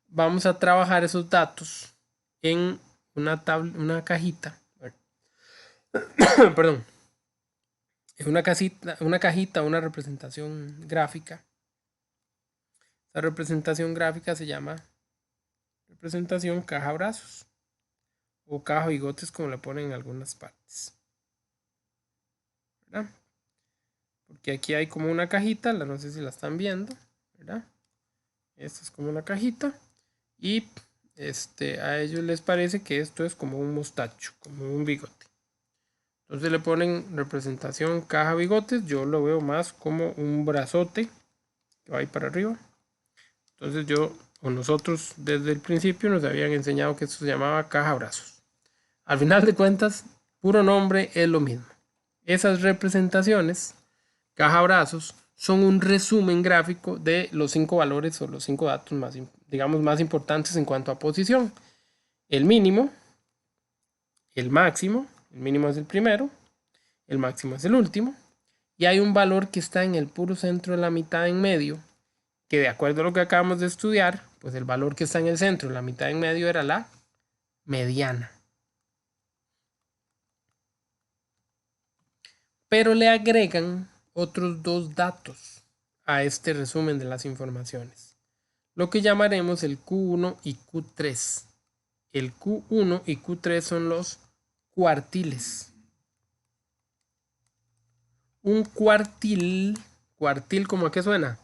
vamos a trabajar esos datos en una cajita. Perdón. En una cajita, una representación gráfica. Esa representación gráfica se llama representación caja-brazos o caja-bigotes, como le ponen en algunas partes, ¿verdad? Porque aquí hay como una cajita, no sé si la están viendo, ¿verdad? Esta es como una cajita y a ellos les parece que esto es como un mostacho, como un bigote. Entonces le ponen representación caja bigotes. Yo lo veo más como un brazote que va ahí para arriba. Entonces nosotros desde el principio nos habían enseñado que esto se llamaba caja brazos. Al final de cuentas, puro nombre es lo mismo. esas representaciones, caja brazos, son un resumen gráfico de los 5 valores o los 5 datos más, digamos, más importantes en cuanto a posición. El mínimo, el máximo, el mínimo es el primero, el máximo es el último, y hay un valor que está en el puro centro de la mitad en medio, que de acuerdo a lo que acabamos de estudiar, pues el valor que está en el centro, la mitad en medio, era la mediana. Pero le agregan otros 2 datos a este resumen de las informaciones, lo que llamaremos el Q1 y Q3. El Q1 y Q3 son los cuartiles. Un cuartil, ¿cómo a qué suena?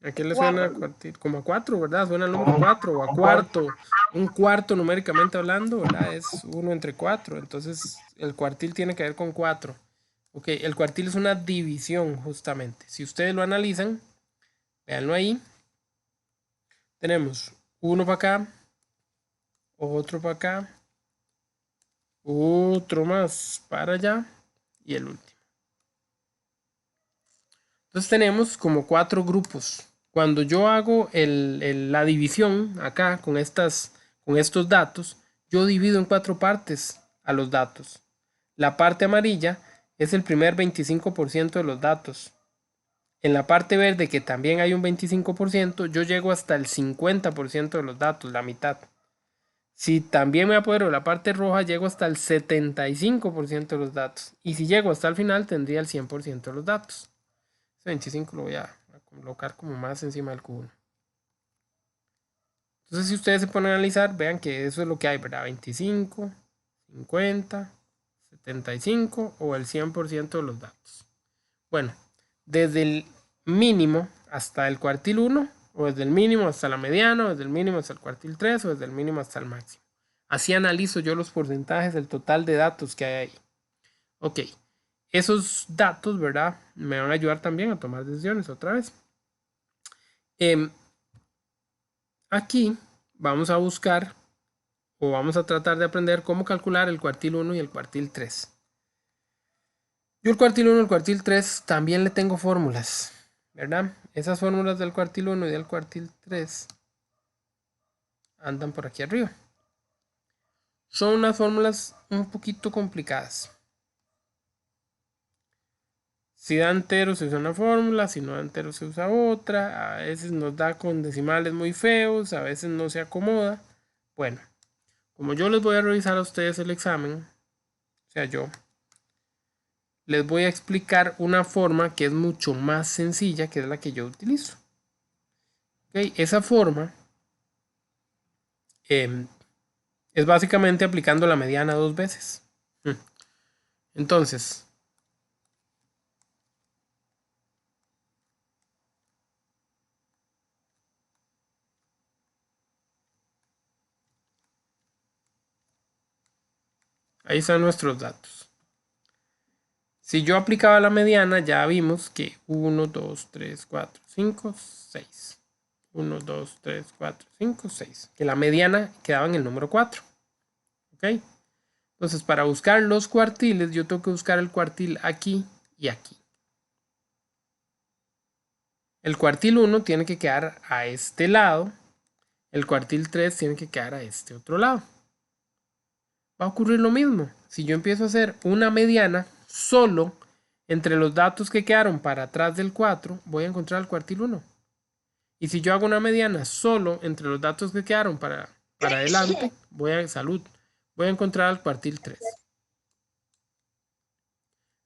¿A qué le suena cuartil? Como a 4, ¿verdad? Suena el número 4 o a cuarto. Un cuarto numéricamente hablando, ¿verdad? Es 1 entre 4. Entonces el cuartil tiene que ver con 4. Ok, el cuartil es una división justamente. Si ustedes lo analizan, véanlo ahí. Tenemos uno para acá, otro para acá, otro más para allá y el último. Entonces tenemos como 4 grupos. Cuando yo hago la división acá con estos datos, yo divido en 4 partes a los datos. La parte amarilla es el primer 25% de los datos. En la parte verde, que también hay un 25%, yo llego hasta el 50% de los datos, la mitad. Si también me apodero de la parte roja, llego hasta el 75% de los datos. Y si llego hasta el final, tendría el 100% de los datos. Ese 25 lo voy a colocar como más encima del Q1. Entonces, si ustedes se ponen a analizar, vean que eso es lo que hay, ¿verdad? 25, 50, 75 o el 100% de los datos. Bueno, desde el mínimo hasta el cuartil 1, o desde el mínimo hasta la mediana, o desde el mínimo hasta el cuartil 3, o desde el mínimo hasta el máximo. Así analizo yo los porcentajes del total de datos que hay ahí. Ok, esos datos, ¿verdad? Me van a ayudar también a tomar decisiones otra vez. Aquí vamos a buscar o vamos a tratar de aprender cómo calcular el cuartil 1 y el cuartil 3. Yo el cuartil 1 y el cuartil 3 también le tengo fórmulas, ¿verdad? Esas fórmulas del cuartil 1 y del cuartil 3 andan por aquí arriba. Son unas fórmulas un poquito complicadas. Si da entero se usa una fórmula, si no da entero se usa otra. A veces nos da con decimales muy feos, a veces no se acomoda. Bueno, como yo les voy a revisar a ustedes el examen, o sea, yo les voy a explicar una forma que es mucho más sencilla, que es la que yo utilizo. Okay, esa forma es básicamente aplicando la mediana 2 veces. Entonces, ahí están nuestros datos. Si yo aplicaba la mediana, ya vimos que 1, 2, 3, 4, 5, 6. 1, 2, 3, 4, 5, 6. Que la mediana quedaba en el número 4. ¿Ok? Entonces, para buscar los cuartiles, yo tengo que buscar el cuartil aquí y aquí. El cuartil 1 tiene que quedar a este lado. El cuartil 3 tiene que quedar a este otro lado. Va a ocurrir lo mismo. Si yo empiezo a hacer una mediana solo entre los datos que quedaron para atrás del 4, voy a encontrar el cuartil 1. Y si yo hago una mediana solo entre los datos que quedaron para adelante, voy a encontrar el cuartil 3.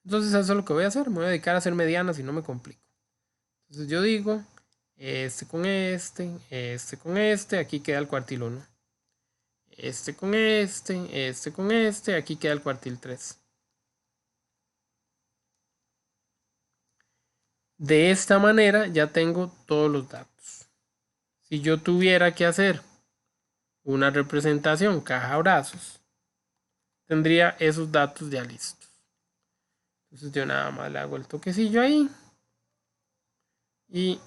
Entonces eso es lo que voy a hacer. Me voy a dedicar a hacer medianas y no me complico. Entonces yo digo, este con este, aquí queda el cuartil 1. Este con este, aquí queda el cuartil 3. De esta manera ya tengo todos los datos. Si yo tuviera que hacer una representación caja brazos, tendría esos datos ya listos. Entonces yo nada más le hago el toquecillo ahí y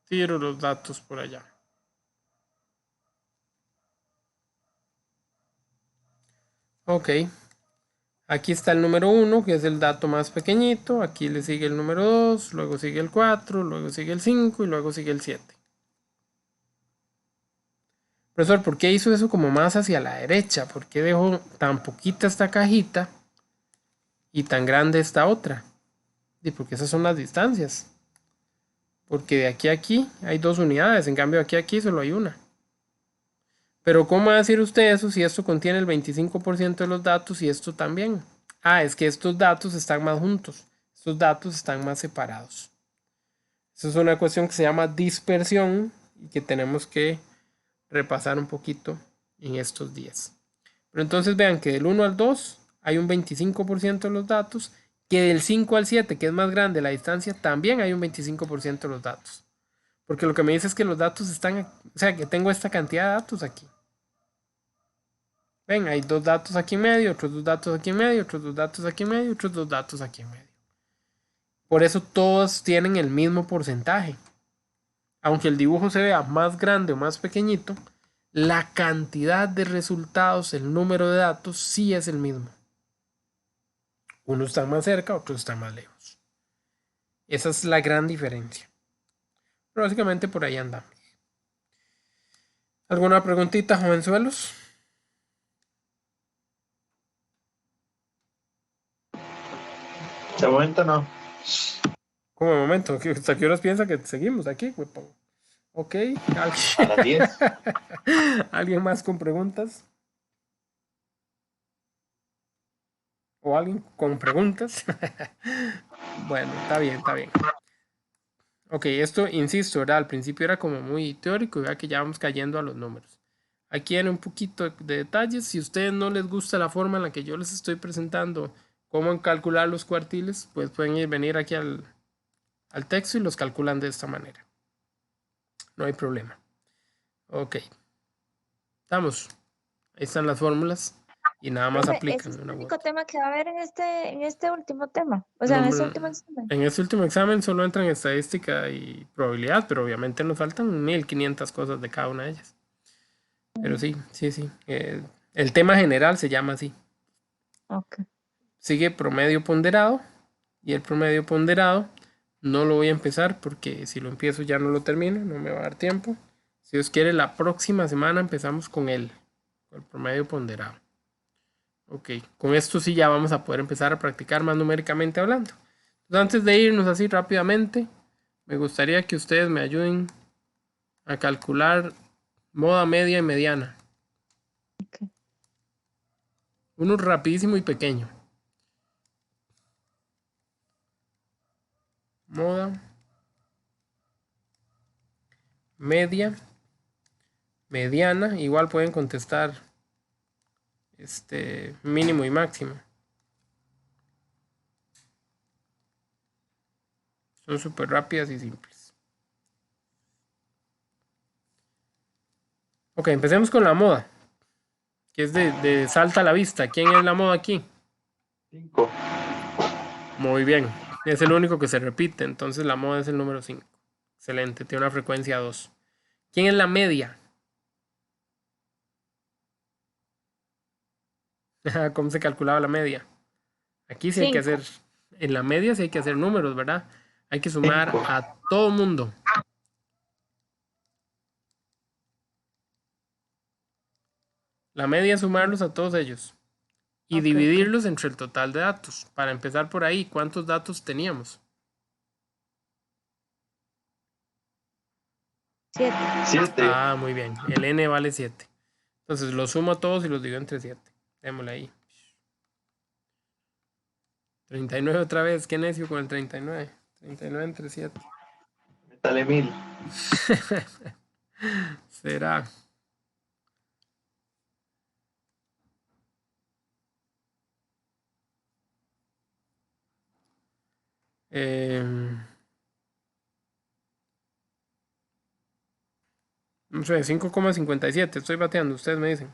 tiro los datos por allá. Ok. Aquí está el número 1, que es el dato más pequeñito. Aquí le sigue el número 2, luego sigue el 4, luego sigue el 5 y luego sigue el 7. Profesor, ¿por qué hizo eso como más hacia la derecha? ¿Por qué dejó tan poquita esta cajita y tan grande esta otra? Y porque esas son las distancias. Porque de aquí a aquí hay 2 unidades, en cambio de aquí a aquí solo hay una. Pero ¿cómo va a decir usted eso si esto contiene el 25% de los datos y esto también? Ah, es que estos datos están más juntos. Estos datos están más separados. Eso es una cuestión que se llama dispersión y que tenemos que repasar un poquito en estos días. Pero entonces vean que del 1 al 2 hay un 25% de los datos, que del 5 al 7, que es más grande la distancia, también hay un 25% de los datos. Porque lo que me dice es que los datos están, o sea, que tengo esta cantidad de datos aquí. Ven, hay 2 datos aquí en medio, otros 2 datos aquí en medio, otros 2 datos aquí en medio, otros 2 datos aquí en medio. Por eso todos tienen el mismo porcentaje. Aunque el dibujo se vea más grande o más pequeñito, la cantidad de resultados, el número de datos, sí es el mismo. Unos están más cerca, otros están más lejos. Esa es la gran diferencia. Pero básicamente por ahí andamos. ¿Alguna preguntita, jovenzuelos? De momento no. ¿Cómo de momento? ¿Hasta qué horas piensa que seguimos aquí, huepón? Ok. A las 10. ¿Alguien más con preguntas? ¿O alguien con preguntas? Bueno, está bien, está bien. Ok, esto, insisto, ¿verdad? Al principio era como muy teórico y vea que ya vamos cayendo a los números. Aquí hay un poquito de detalles. Si a ustedes no les gusta la forma en la que yo les estoy presentando cómo calcular los cuartiles, pues pueden venir aquí al texto y los calculan de esta manera. No hay problema. Ok. Estamos. Ahí están las fórmulas. Y nada más Profe, aplican ese es el una u único otra. tema que va a haber en este último tema. O sea, en este último examen. En este último examen solo entran estadística y probabilidad, pero obviamente nos faltan 1500 cosas de cada una de ellas. Pero sí, sí, sí. El tema general se llama así. Ok. Sigue promedio ponderado. Y el promedio ponderado no lo voy a empezar porque si lo empiezo ya no lo termino, no me va a dar tiempo. Si Dios quiere, la próxima semana empezamos con el promedio ponderado. Ok, con esto sí ya vamos a poder empezar a practicar más numéricamente hablando. Entonces, antes de irnos así rápidamente, me gustaría que ustedes me ayuden a calcular moda, media y mediana. Ok. Uno rapidísimo y pequeño. Moda, media, mediana. Igual pueden contestar mínimo y máximo. Son súper rápidas y simples. Ok, empecemos con la moda, que es de salta a la vista. ¿Quién es la moda aquí? 5. Muy bien. Es el único que se repite, entonces la moda es el número 5. Excelente, tiene una frecuencia 2. ¿Quién es la media? ¿Cómo se calculaba la media? Aquí sí hay que hacer, en la media sí hay que hacer números, ¿verdad? Hay que sumar 5. a todo mundo. La media es sumarlos a todos ellos. Y Ok, dividirlos entre el total de datos. Para empezar por ahí, ¿cuántos datos teníamos? 7. 7. Ah, muy bien. El n vale 7. Entonces los sumo a todos y los divido entre 7. Démosle ahí. 39 otra vez. Qué necio con el 39. 39 entre 7. Métale 1000. Será. No sé, 5,57. Estoy bateando, ustedes me dicen.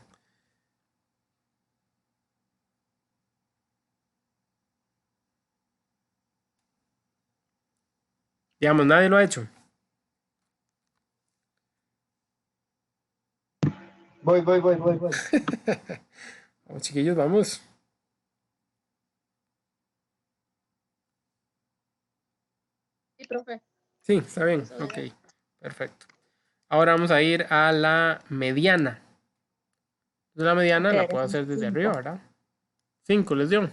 Digamos, nadie lo ha hecho. Voy. Vamos, chiquillos, vamos. Sí, profe. Sí, está bien. Ok, perfecto. Ahora vamos a ir a la mediana. La mediana Ok, la puedo hacer desde arriba, cinco. ¿verdad? 5 les dio.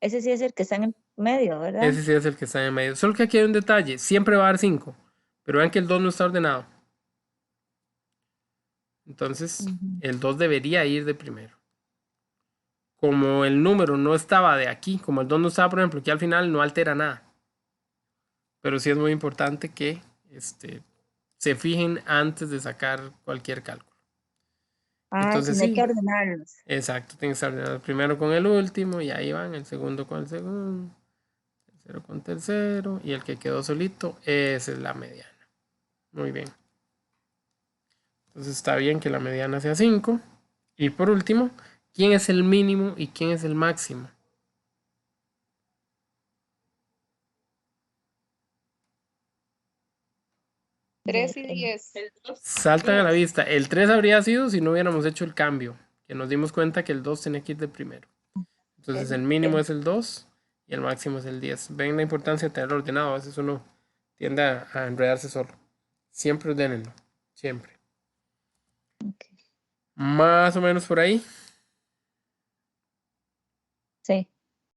Ese sí es el que está en el medio, ¿verdad? Ese sí es el que está en medio. Solo que aquí hay un detalle. Siempre va a dar 5. Pero vean que el 2 no está ordenado. Entonces, Ujú. el 2 debería ir de primero. Como el número no estaba de aquí, como el 2 no estaba, por ejemplo, aquí al final no altera nada. Pero sí es muy importante que se fijen antes de sacar cualquier cálculo. Ah, Entonces sí, hay sí, que ordenarlos. exacto, tienen que estar ordenados el primero con el último y ahí van, el segundo con el segundo, tercero con tercero y el que quedó solito, esa es la mediana. Muy bien. Entonces está bien que la mediana sea 5. Y por último, ¿quién es el mínimo y quién es el máximo? Tres De- y el- 10. Saltan a la vista. El 3 habría sido si no hubiéramos hecho el cambio, que nos dimos cuenta que el 2 tenía que ir de primero. Entonces el mínimo es el 2 y el máximo es el 10. Ven la importancia de tenerlo ordenado. A veces uno tiende a enredarse solo. Siempre ordenenlo. Siempre. ok. Más o menos por ahí. Sí.